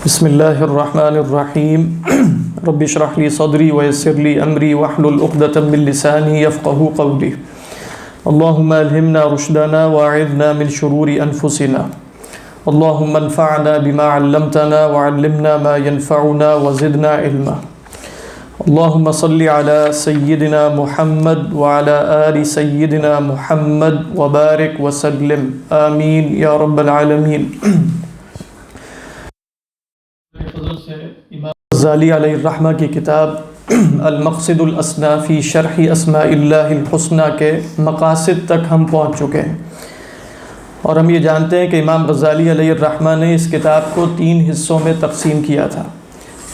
بسم اللہ الرحمن الرحیم رب اشرح لی صدری ویسر لی امری واحلل عقدۃ من لسانی یفقہوا قولی اللہم الہمنا رشدنا واعذنا من شرور انفسنا اللہم انفعنا بما علمتنا وعلمنا ما ينفعنا وزدنا علما اللہم صلی علی سیدنا محمد وعلی آل سیدنا محمد وبارک وسلم آمین یا رب العالمین۔ امام غزالی علیہ الرحمہ کی کتاب المقصد الاسنی فی شرح اسماء اللہ الحسنی کے مقاصد تک ہم پہنچ چکے ہیں، اور ہم یہ جانتے ہیں کہ امام غزالی علیہ الرحمہ نے اس کتاب کو 3 حصوں میں تقسیم کیا تھا۔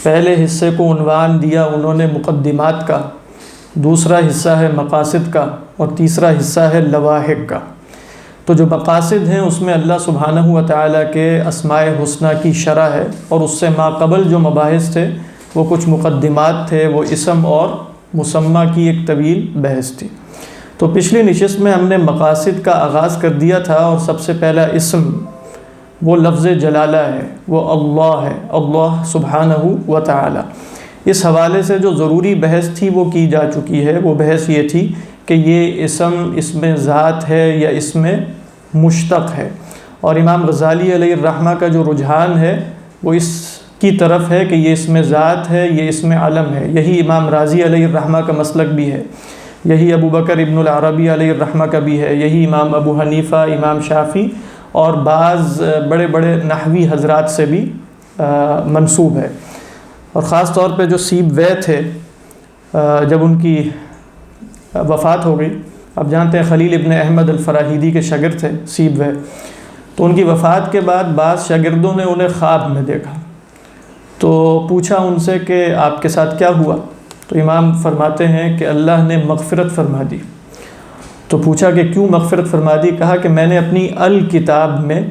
پہلے حصے کو عنوان دیا انہوں نے مقدمات کا، دوسرا حصہ ہے مقاصد کا، اور تیسرا حصہ ہے لواحق کا۔ تو جو مقاصد ہیں اس میں اللہ سبحانہ و تعالیٰ کے اسماء حسنہ کی شرح ہے، اور اس سے ماقبل جو مباحث تھے وہ کچھ مقدمات تھے، وہ اسم اور مسمى کی ایک طویل بحث تھی۔ تو پچھلی نشست میں ہم نے مقاصد کا آغاز کر دیا تھا، اور سب سے پہلا اسم وہ لفظ جلالہ ہے، وہ اللہ ہے، اللہ سبحانہ و تعالیٰ۔ اس حوالے سے جو ضروری بحث تھی وہ کی جا چکی ہے۔ وہ بحث یہ تھی کہ یہ اسم ذات ہے یا اسم مشتق ہے، اور امام غزالی علیہ الرحمہ کا جو رجحان ہے وہ اس کی طرف ہے کہ یہ اسم ذات ہے، یہ اسم علم ہے۔ یہی امام راضی علیہ الرحمہ کا مسلک بھی ہے، یہی ابو بکر ابن العربی علیہ الرحمہ کا بھی ہے، یہی امام ابو حنیفہ، امام شافعی اور بعض بڑے بڑے نحوی حضرات سے بھی منسوب ہے۔ اور خاص طور پہ جو سیب وے تھے، جب ان کی وفات ہو گئی، اب جانتے ہیں خلیل ابن احمد الفراہیدی کے شاگرد تھے سیب وے، تو ان کی وفات کے بعد بعض شاگردوں نے انہیں خواب میں دیکھا، تو پوچھا ان سے کہ آپ کے ساتھ کیا ہوا؟ تو امام فرماتے ہیں کہ اللہ نے مغفرت فرما دی۔ تو پوچھا کہ کیوں مغفرت فرما دی؟ کہا کہ میں نے اپنی الکتاب میں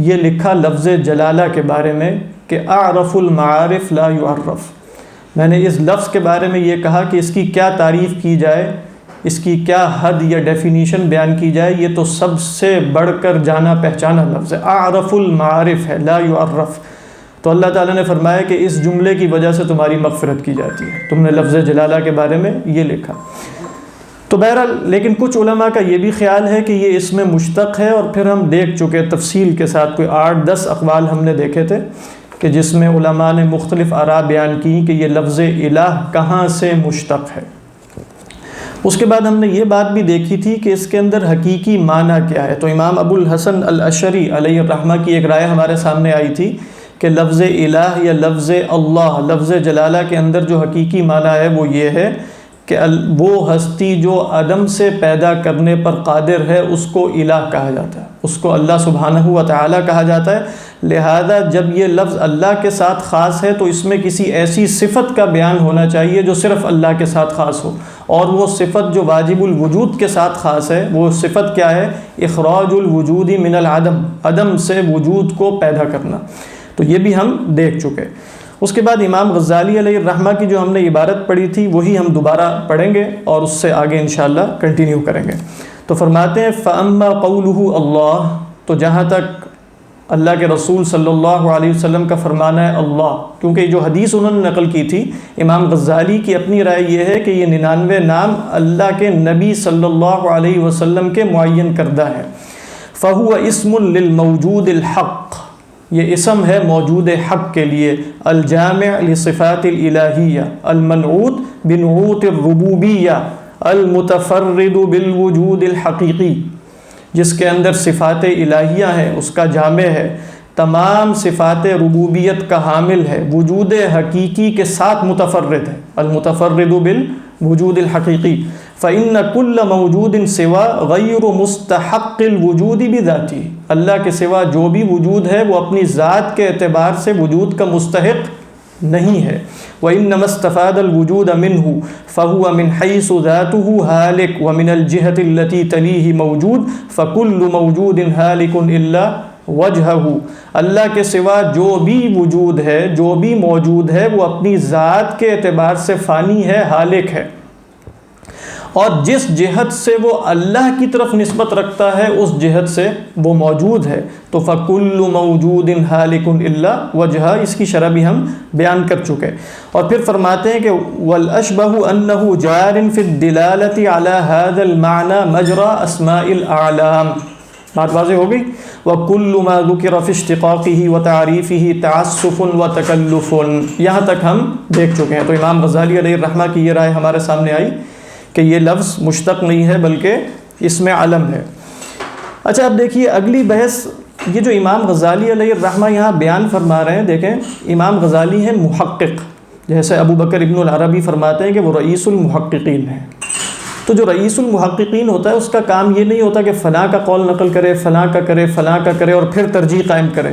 یہ لکھا لفظ جلالہ کے بارے میں کہ اعرف المعارف لا يعرف، میں نے اس لفظ کے بارے میں یہ کہا کہ اس کی کیا تعریف کی جائے، اس کی کیا حد یا ڈیفینیشن بیان کی جائے، یہ تو سب سے بڑھ کر جانا پہچانا لفظ ہے، اعرف المعارف ہے لا يعرف۔ تو اللہ تعالیٰ نے فرمایا کہ اس جملے کی وجہ سے تمہاری مغفرت کی جاتی ہے، تم نے لفظ جلالہ کے بارے میں یہ لکھا۔ تو بہرحال لیکن کچھ علماء کا یہ بھی خیال ہے کہ یہ اسم مشتق ہے، اور پھر ہم دیکھ چکے تفصیل کے ساتھ کوئی 8-10 اقوال ہم نے دیکھے تھے کہ جس میں علماء نے مختلف آراء بیان کی کہ یہ لفظ الہ کہاں سے مشتق ہے۔ اس کے بعد ہم نے یہ بات بھی دیکھی تھی کہ اس کے اندر حقیقی معنی کیا ہے۔ تو امام ابو الحسن الاشعری علیہ الرحمہ کی ایک رائے ہمارے سامنے آئی تھی کہ لفظ الہ یا لفظ اللہ، لفظ جلالہ کے اندر جو حقیقی معنی ہے وہ یہ ہے کہ وہ ہستی جو عدم سے پیدا کرنے پر قادر ہے اس کو الہ کہا جاتا ہے، اس کو اللہ سبحانہ و تعالیٰ کہا جاتا ہے۔ لہذا جب یہ لفظ اللہ کے ساتھ خاص ہے تو اس میں کسی ایسی صفت کا بیان ہونا چاہیے جو صرف اللہ کے ساتھ خاص ہو، اور وہ صفت جو واجب الوجود کے ساتھ خاص ہے وہ صفت کیا ہے؟ اخراج الوجود من العدم، عدم سے وجود کو پیدا کرنا۔ تو یہ بھی ہم دیکھ چکے۔ اس کے بعد امام غزالی علیہ الرحمہ کی جو ہم نے عبارت پڑھی تھی وہی ہم دوبارہ پڑھیں گے اور اس سے آگے انشاءاللہ کنٹینیو کریں گے۔ تو فرماتے ہیں فَأَمَّا قَوْلُهُ اللہ، تو جہاں تک اللہ کے رسول صلی اللہ علیہ وسلم کا فرمانا ہے اللہ، کیونکہ جو حدیث انہوں نے نقل کی تھی، امام غزالی کی اپنی رائے یہ ہے کہ یہ 99 نام اللہ کے نبی صلی اللہ علیہ وسلم کے معین کردہ ہے۔ فَهُوَ اسم للموجود الحق، یہ اسم ہے موجود حق کے لیے، الجامع لصفات الالہیہ، المنعوت بنعوت الربوبیہ، المتفرد بالوجود الحقیقی، جس کے اندر صفات الہیہ ہیں، اس کا جامع ہے، تمام صفات ربوبیت کا حامل ہے، وجود حقیقی کے ساتھ متفرد ہے، المتفرد بالوجود الحقیقی۔ فَإِنَّ كُلَّ مَوْجُودٍ سِوَى غَيْرُ مُسْتَحَقِّ الْوُجُودِ بِذَاتِهِ، اللہ کے سوا جو بھی وجود ہے وہ اپنی ذات کے اعتبار سے وجود کا مستحق نہیں ہے۔ وَإِنَّمَا اسْتَفَادَ الْوُجُودَ مِنْهُ فَهُوَ مِنْ حَيْثُ ذَاتُهُ هَالِكٌ وَمِنَ الْجِهَةِ الَّتِي تَلِيهِ مَوْجُودٌ فَكُلُّ مَوْجُودٍ هَالِكٌ إِلَّا وَجْهَهُ، اللہ کے سوا جو بھی وجود ہے، جو بھی موجود ہے وہ اپنی ذات کے اعتبار سے فانی ہے، ہالک ہے، اور جس جہت سے وہ اللہ کی طرف نسبت رکھتا ہے اس جہت سے وہ موجود ہے، تو فَكُلُّ مَوْجُودٍ هَالِكٌ إِلَّا وَجْهَهُ، اس کی شرح بھی ہم بیان کر چکے۔ اور پھر فرماتے ہیں کہ وَالْأَشْبَهُ أَنَّهُ جَارٍ فِي الدِّلَالَةِ عَلَى هَذَا الْمَعْنَى مَجْرَى أَسْمَاءِ الْأَعْلَامِ، بات واضح ہو گئی۔ وَكُلُّ مَا ذُكِرَ فِي اشْتِقَاقِهِ وَتَعْرِيفِهِ تَعَسُّفٌ وَتَكَلُّفٌ، یہاں تک ہم دیکھ چکے ہیں۔ تو امام غزالی علیہ الرحمہ کی یہ رائے ہمارے سامنے آئی کہ یہ لفظ مشتق نہیں ہے بلکہ اسم علم ہے۔ اچھا اب دیکھیے اگلی بحث، یہ جو امام غزالی علیہ الرحمہ یہاں بیان فرما رہے ہیں، دیکھیں امام غزالی ہیں محقق، جیسے ابو بکر ابن العربی فرماتے ہیں کہ وہ رئیس المحققین ہیں۔ تو جو رئیس المحققین ہوتا ہے اس کا کام یہ نہیں ہوتا کہ فلاں کا قول نقل کرے، فلاں کا کرے، فلاں کا کرے اور پھر ترجیح قائم کرے،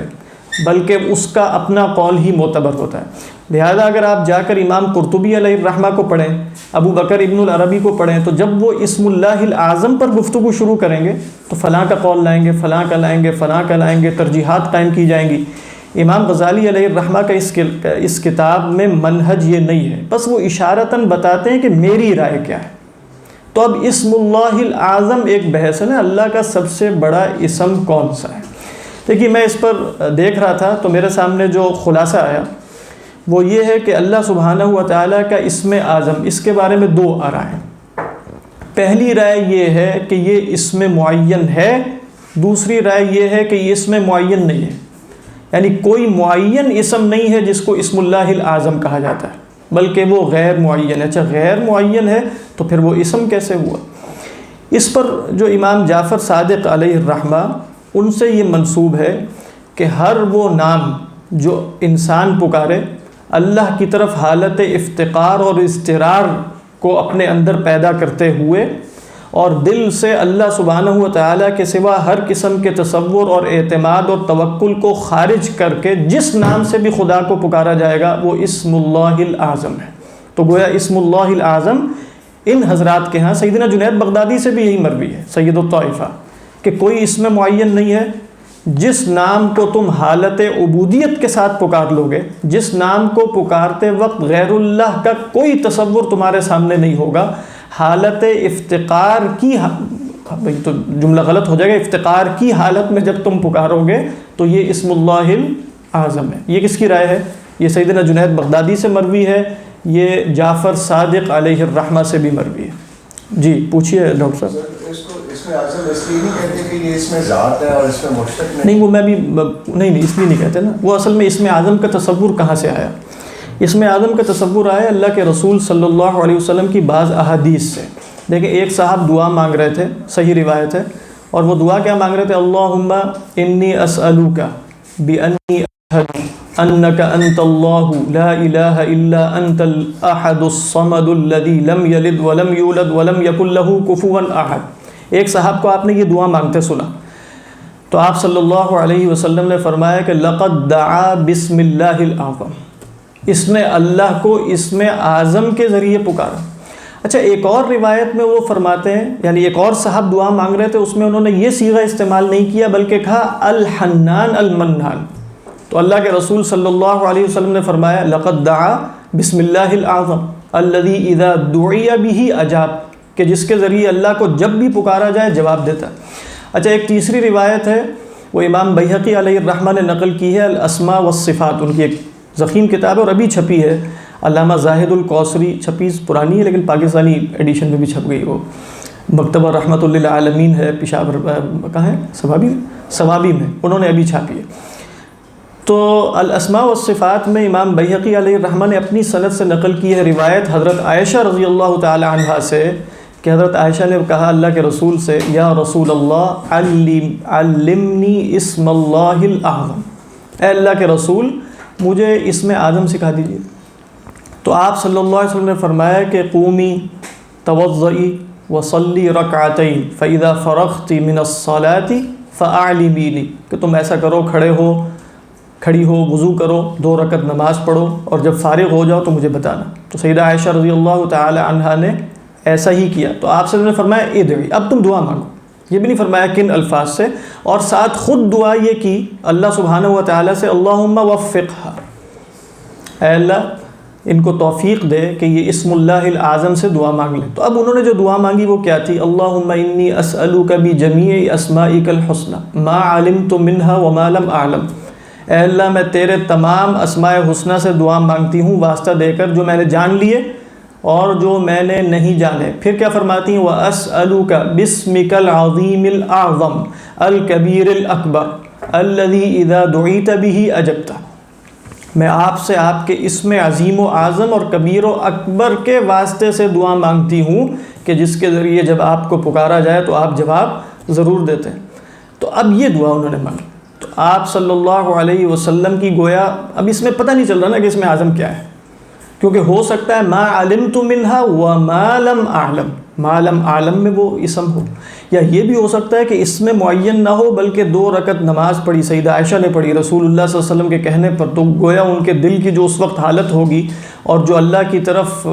بلکہ اس کا اپنا قول ہی معتبر ہوتا ہے۔ لہذا اگر آپ جا کر امام قرطبی علیہ الرحمہ کو پڑھیں، ابو بکر ابن العربی کو پڑھیں، تو جب وہ اسم اللہ الاعظم پر گفتگو شروع کریں گے تو فلاں کا قول لائیں گے، فلاں کا لائیں گے، فلاں کا لائیں گے، ترجیحات قائم کی جائیں گی۔ امام غزالی علیہ الرحمہ کا اس کتاب میں منہج یہ نہیں ہے، بس وہ اشارتاً بتاتے ہیں کہ میری رائے کیا ہے۔ تو اب اسم اللہ الاعظم ایک بحث ہے نا، اللہ کا سب سے بڑا اسم کون سا ہے؟ دیکھیے میں اس پر دیکھ رہا تھا تو میرے سامنے جو خلاصہ آیا وہ یہ ہے کہ اللہ سبحانہ و تعالیٰ کا اسم اعظم، اس کے بارے میں دو آرائیں ہیں۔ پہلی رائے یہ ہے کہ یہ اسم معین ہے، دوسری رائے یہ ہے کہ یہ اسم معین نہیں ہے، یعنی کوئی معین اسم نہیں ہے جس کو اسم اللہ الاعظم کہا جاتا ہے، بلکہ وہ غیر معین ہے۔ اچھا غیر معین ہے تو پھر وہ اسم کیسے ہوا؟ اس پر جو امام جعفر صادق علیہ الرحمہ ان سے یہ منسوب ہے کہ ہر وہ نام جو انسان پکارے اللہ کی طرف حالت افتقار اور اضطرار کو اپنے اندر پیدا کرتے ہوئے اور دل سے اللہ سبحانہ و تعالیٰ کے سوا ہر قسم کے تصور اور اعتماد اور توکل کو خارج کر کے جس نام سے بھی خدا کو پکارا جائے گا وہ اسم اللہ الاعظم ہے۔ تو گویا اسم اللہ الاعظم ان حضرات کے ہاں سیدنا جنید بغدادی سے بھی یہی مروی ہے، سید الطائفہ، کہ کوئی اسم معین نہیں ہے، جس نام کو تم حالت عبودیت کے ساتھ پکار لو گے، جس نام کو پکارتے وقت غیر اللہ کا کوئی تصور تمہارے سامنے نہیں ہوگا، حالت افتقار کی بھئی تو جملہ غلط ہو جائے گا، افتقار کی حالت میں جب تم پکارو گے تو یہ اسم اللہ الاعظم ہے۔ یہ کس کی رائے ہے؟ یہ سیدنا جنید بغدادی سے مروی ہے، یہ جعفر صادق علیہ الرحمہ سے بھی مروی ہے۔ جی پوچھیے ڈاکٹر صاحب۔ اس میں اعظم اس لیے نہیں کہتے کہ یہ اس میں ذات ہے اور اس میں مشتق نہیں، وہ میں بھی نہیں اس لیے نہیں کہتے نا، وہ اصل میں اسم اعظم کا تصور کہاں سے آیا؟ اسم اعظم کا تصور آیا اللہ کے رسول صلی اللہ علیہ وسلم کی بعض احادیث سے۔ دیکھیں ایک صاحب دعا مانگ رہے تھے، صحیح روایت ہے، اور وہ دعا کیا مانگ رہے تھے؟ اللہم انی اسألوک بانی اشہد انک انت اللہ لا الہ الا انت الاحد الصمد الذی لم یلد ولم یولد ولم یکن لہ کفوا احد۔ ایک صاحب کو آپ نے یہ دعا مانگتے سنا تو آپ صلی اللہ علیہ وسلم نے فرمایا کہ لقد دعا بسم اللہ الاعظم، اس نے اللہ کو اسم اعظم کے ذریعے پکارا۔ اچھا ایک اور روایت میں وہ فرماتے ہیں، یعنی ایک اور صاحب دعا مانگ رہے تھے، اس میں انہوں نے یہ صیغہ استعمال نہیں کیا بلکہ کہا الحنان المنان۔ تو اللہ کے رسول صلی اللہ علیہ وسلم نے فرمایا لقد دعا بسم اللہ الاعظم الذی اذا دعی بہ اجاب، کہ جس کے ذریعے اللہ کو جب بھی پکارا جائے جواب دیتا ہے۔ اچھا ایک تیسری روایت ہے، وہ امام بیہقی علیہ الرحمہ نے نقل کی ہے، الاسماء والصفات، ان کی ایک ضخیم کتاب ہے اور ابھی چھپی ہے، علامہ زاہد القوصری، چھپی پرانی ہے لیکن پاکستانی ایڈیشن میں بھی چھپ گئی، وہ مکتبہ رحمۃ للعالمین ہے پشاور، کہاں ہے؟ صوابی میں انہوں نے ابھی چھاپی ہے۔ تو الاسماء والصفات میں امام بیہقی علیہ الرحمہ نے اپنی سند سے نقل کی ہے روایت حضرت عائشہ رضی اللہ تعالی عنہا سے کہ حضرت عائشہ نے کہا اللہ کے رسول سے یا رسول اللہ علمنی اسم اللہ الاعظم، اے اللہ کے رسول مجھے اسم اعظم سکھا دیجیے۔ تو آپ صلی اللہ علیہ وسلم نے فرمایا کہ قومی توضئی وصلی رکعتین فاذا فرغت من الصلاۃ فاعلمینی، کہ تم ایسا کرو، کھڑی ہو، وضو کرو، 2 رکعت نماز پڑھو اور جب فارغ ہو جاؤ تو مجھے بتانا۔ تو سیدہ عائشہ رضی اللہ تعالی عنہا نے ایسا ہی کیا۔ تو آپ سے نے فرمایا ادعی، اب تم دعا مانگو، یہ بھی نہیں فرمایا کن الفاظ سے، اور ساتھ خود دعا یہ کی اللہ سبحانہ و تعالیٰ سے اللہم وفقھا، اے اللہ ان کو توفیق دے کہ یہ اسم اللہ العظم سے دعا مانگ لیں۔ تو اب انہوں نے جو دعا مانگی وہ کیا تھی؟ اللہم انی اسألک بجمیع اسمائک الحسنی ما علمت منہا وما لم اعلم، اے اللہ میں تیرے تمام اسماء حسنہ سے دعا مانگتی ہوں واسطہ دے کر، جو میں نے جان لیے اور جو میں نے نہیں جانے۔ پھر کیا فرماتی ہیں؟ وَأَسْأَلُكَ بِاسْمِكَ الْعَظِيمِ الْأَعْظَمِ الْكَبِيرِ الْأَكْبَرِ الَّذِي إِذَا دُعِيتَ بِهِ أَجَبْتَ، میں آپ سے آپ کے اسم عظیم و اعظم اور کبیر و اکبر کے واسطے سے دعا مانگتی ہوں کہ جس کے ذریعے جب آپ کو پکارا جائے تو آپ جواب ضرور دیتے ہیں۔ تو اب یہ دعا انہوں نے مانگی، تو آپ صلی اللہ علیہ وسلم کی گویا اب اس میں پتہ نہیں چل رہا نا کہ اسم اعظم کیا ہے، کیونکہ ہو سکتا ہے ما علمت منہا وما لم اعلم، ما لم اعلم میں وہ اسم ہو، یا یہ بھی ہو سکتا ہے کہ اس میں معین نہ ہو بلکہ 2 رکعت نماز پڑھی سیدہ عائشہ نے پڑھی رسول اللہ صلی اللہ علیہ وسلم کے کہنے پر، تو گویا ان کے دل کی جو اس وقت حالت ہوگی اور جو اللہ کی طرف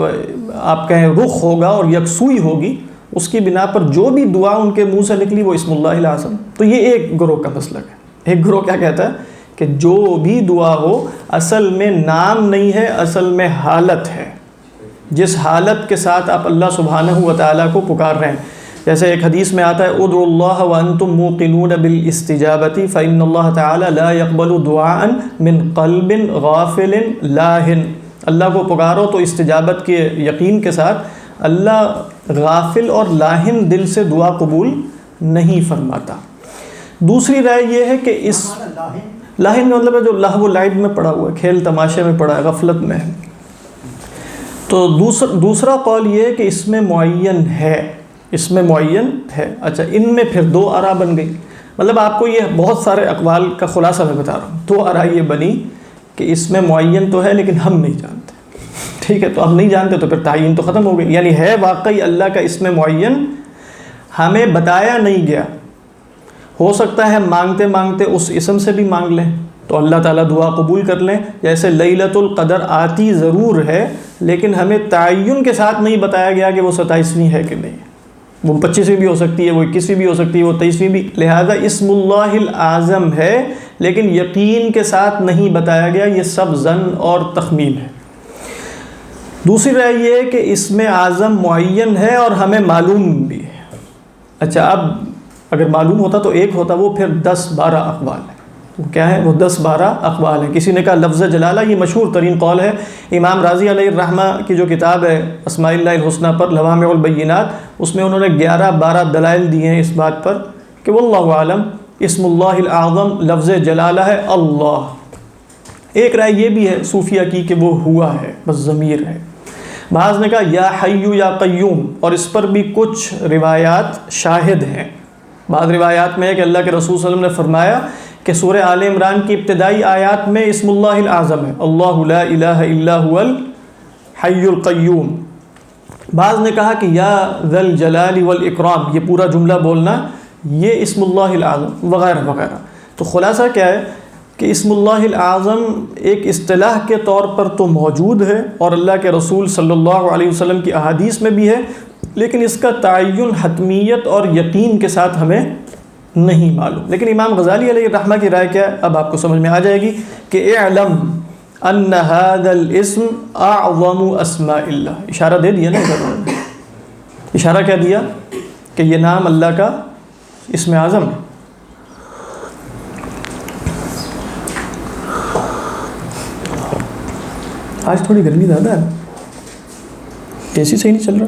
آپ کہیں رخ ہوگا اور یکسوئی ہوگی، اس کی بنا پر جو بھی دعا ان کے منہ سے نکلی وہ اسم اللہ العظم۔ تو یہ ایک گروہ کا مسلک ہے۔ ایک گروہ کیا کہتا ہے کہ جو بھی دعا ہو اصل میں نام نہیں ہے، اصل میں حالت ہے، جس حالت کے ساتھ آپ اللہ سبحانہ و تعالیٰ کو پکار رہے ہیں۔ جیسے ایک حدیث میں آتا ہے ادعوا اللہ وانتم موقنون بالاستجابۃ فإن اللہ تعالی لا يقبل دعاء من قلب غافل لاہن، اللہ کو پکارو تو استجابت کے یقین کے ساتھ اللہ غافل اور لاہن دل سے دعا قبول نہیں فرماتا۔ دوسری رائے یہ ہے کہ اس لاہن میں مطلب ہے جو لہو و لعب میں پڑا ہوا ہے، کھیل تماشے میں پڑا ہے، غفلت میں ہے۔ تو دوسرا قول یہ ہے کہ اس میں معین ہے، اس میں معین ہے۔ اچھا، ان میں پھر 2 آراء بن گئی، مطلب آپ کو یہ بہت سارے اقوال کا خلاصہ میں بتا رہا ہوں۔ 2 آراء یہ بنی کہ اس میں معین تو ہے لیکن ہم نہیں جانتے، ٹھیک ہے، تو ہم نہیں جانتے تو پھر تعین تو ختم ہو گئی، یعنی ہے واقعی اللہ کا اس میں معین، ہمیں بتایا نہیں گیا۔ ہو سکتا ہے مانگتے مانگتے اس اسم سے بھی مانگ لیں تو اللہ تعالیٰ دعا قبول کر لیں، جیسے لیلۃ القدر آتی ضرور ہے لیکن ہمیں تعین کے ساتھ نہیں بتایا گیا کہ وہ 27ویں ہے کہ نہیں، وہ 25ویں بھی ہو سکتی ہے، وہ 21ویں بھی ہو سکتی ہے، وہ 23ویں بھی، لہذا اسم اللہ العظم ہے لیکن یقین کے ساتھ نہیں بتایا گیا، یہ سب ظن اور تخمین ہے۔ دوسری رائے یہ ہے کہ اسم اعظم معین ہے اور ہمیں معلوم بھی ہے۔ اچھا، اب اگر معلوم ہوتا تو ایک ہوتا، وہ پھر 10-12 اقوال ہے۔ وہ کیا ہے؟ وہ 10-12 اقوال ہیں۔ کسی نے کہا لفظ جلالہ، یہ مشہور ترین قول ہے، امام راضی علیہ الرحمہ کی جو کتاب ہے اسماء اللہ الحسنہ پر لوامع البینات، اس میں انہوں نے 11-12 دلائل دیے ہیں اس بات پر کہ واللہ عالم اسم اللہ العظم لفظ جلالہ ہے اللہ۔ ایک رائے یہ بھی ہے صوفیہ کی کہ وہ ہوا ہے، بس ضمیر ہے۔ بعض نے کہا یا حی یا قیوم، اور اس پر بھی کچھ روایات شاہد ہیں۔ بعض روایات میں ہے کہ اللہ کے رسول صلی اللہ علیہ وسلم نے فرمایا کہ سورہ آل عمران کی ابتدائی آیات میں اسم اللہ العظم ہے، اللہ لا الہ الا هو الحی القیوم۔ بعض نے کہا کہ یا ذا الجلال والاکرام، یہ پورا جملہ بولنا یہ اسم اللہ العظم وغیرہ وغیرہ۔ تو خلاصہ کیا ہے کہ اسم اللہ العظم ایک اصطلاح کے طور پر تو موجود ہے اور اللہ کے رسول صلی اللہ علیہ وسلم کی احادیث میں بھی ہے، لیکن اس کا تعین حتمیت اور یقین کے ساتھ ہمیں نہیں معلوم۔ لیکن امام غزالی علیہ الرحمہ کی رائے کیا ہے اب آپ کو سمجھ میں آ جائے گی کہ اعلم ان هذا الاسم اعظم اسماء اللہ، اشارہ دے دیا نا، اشارہ کیا دیا کہ یہ نام اللہ کا اسم اعظم ہے۔ آج تھوڑی گرمی زیادہ ہے، اے سی صحیح نہیں چل رہا،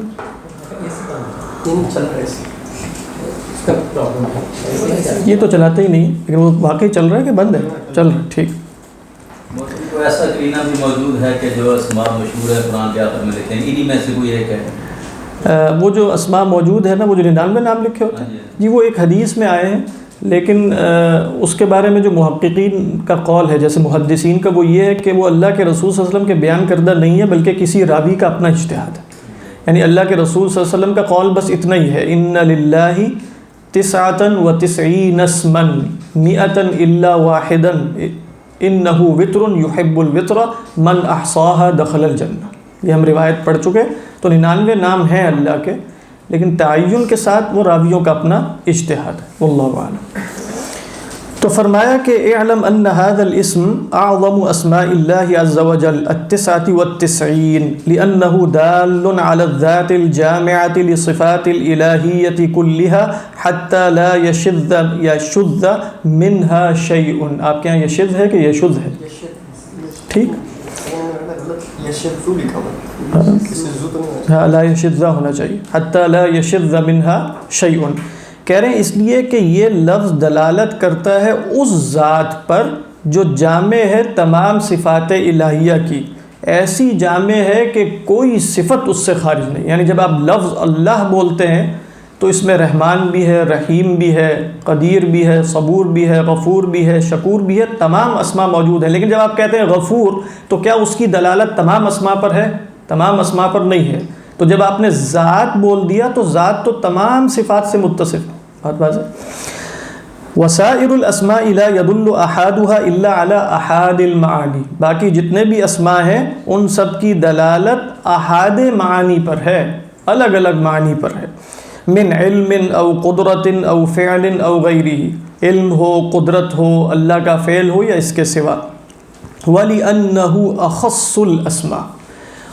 یہ تو چلاتے ہی نہیں، لیکن وہ واقعی چل رہا ہے کہ بند ہے؟ چل رہا ہے، ٹھیک۔ کوئی ایسا کرینہ بھی موجود ہے کہ جو اسماء مشہور ہے قرآن کے آخر میں لکھے ہیں، انہی میں سے کوئی ایک ہے؟ وہ جو اسماء موجود ہے نا، وہ جو 99 نام لکھے ہوتے ہیں جی، وہ ایک حدیث میں آئے ہیں، لیکن اس کے بارے میں جو محققین کا قول ہے جیسے محدثین کا، وہ یہ ہے کہ وہ اللہ کے رسول صلی اللہ علیہ وسلم کے بیان کردہ نہیں ہے بلکہ کسی راوی کا اپنا اجتہاد ہے۔ یعنی اللہ کے رسول صلی اللہ علیہ وسلم کا قول بس اتنا ہی ہے، ان للہ 99 اسما 100 الا واحدا انہ وطر یحب الوطر من احصاها دخل الجنہ۔ یہ ہم روایت پڑھ چکے، تو 99 نام ہیں اللہ کے، لیکن تعین کے ساتھ وہ راویوں کا اپنا اجتہاد ہے، واللہ اعلم۔ تو فرمایا کہ اعلم ان هذا الاسم اعظم اسماء الله عز وجل 99 لانه دال على الذات الجامعة لصفات الالهية كلها حتى لا يشذ منها شيء. آپ کے یہاں یشذ ہے کہ یشذ ہے؟ ٹھیک، لا یشذ ہونا چاہیے، حتی لا یشذ منها شیء. کہہ رہے ہیں اس لیے کہ یہ لفظ دلالت کرتا ہے اس ذات پر جو جامع ہے تمام صفات الہیہ کی، ایسی جامع ہے کہ کوئی صفت اس سے خارج نہیں. یعنی جب آپ لفظ اللہ بولتے ہیں تو اس میں رحمان بھی ہے، رحیم بھی ہے، قدیر بھی ہے، صبور بھی ہے، غفور بھی ہے، شکور بھی ہے، تمام اسماء موجود ہیں. لیکن جب آپ کہتے ہیں غفور تو کیا اس کی دلالت تمام اسماء پر ہے؟ تمام اسماء پر نہیں ہے. تو جب آپ نے ذات بول دیا تو ذات تو تمام صفات سے متصف. بات واضح. وسائر الاسماء لا يدل احادها الا على احاد المعانی. باقی جتنے بھی اسماء ہیں ان سب کی دلالت احاد معانی پر ہے، الگ الگ معنی پر ہے. من علم او قدرت او فعل او غیرہ، علم ہو، قدرت ہو، اللہ کا فعل ہو یا اس کے سوا. وَلِأَنَّهُ أَخَصُّ الْأَسْمَاء،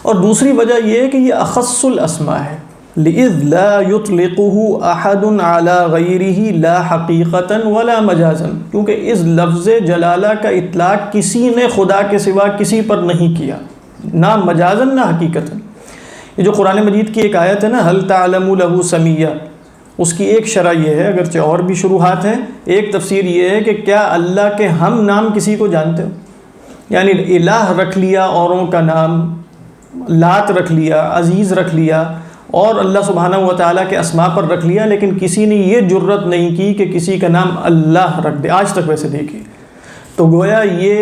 اور دوسری وجہ یہ ہے کہ یہ اخص الاسماء ہے. لِإِذْ لَا يُطْلِقُهُ أَحَدٌ عَلَى غَيْرِهِ لَا حَقِيقَةً وَلَا مَجَازًا، کیونکہ اس لفظ جلالہ کا اطلاق کسی نے خدا کے سوا کسی پر نہیں کیا، نہ مجازاً نہ حقیقتاً. یہ جو قرآن مجید کی ایک آیت ہے نا، هَلْ تَعْلَمُ لَهُ سَمِيًّا، اس کی ایک شرح یہ ہے، اگرچہ اور بھی شروحات ہیں. ایک تفسیر یہ ہے کہ کیا اللہ کے ہم نام کسی کو جانتے ہو؟ یعنی الہ رکھ لیا اوروں کا نام، لات رکھ لیا، عزیز رکھ لیا، اور اللہ سبحانہ و تعالیٰ کے اسماء پر رکھ لیا، لیکن کسی نے یہ جرت نہیں کی کہ کسی کا نام اللہ رکھ دے. آج تک ویسے نہیں کی. تو گویا یہ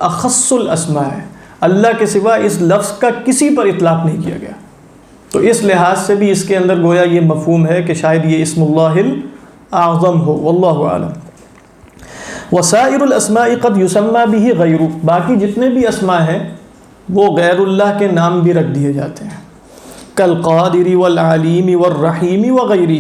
اخص الاسماء ہے، اللہ کے سوا اس لفظ کا کسی پر اطلاق نہیں کیا گیا. تو اس لحاظ سے بھی اس کے اندر گویا یہ مفہوم ہے کہ شاید یہ اسم اللہ الاعظم ہو. واللہ اعلم. وسائر الاسماء قد یسمى به غیرہ، باقی جتنے بھی اسماء ہیں وہ غیر اللہ کے نام بھی رکھ دیے جاتے ہیں، کالقادر والعلیم والرحیم وغیرہ.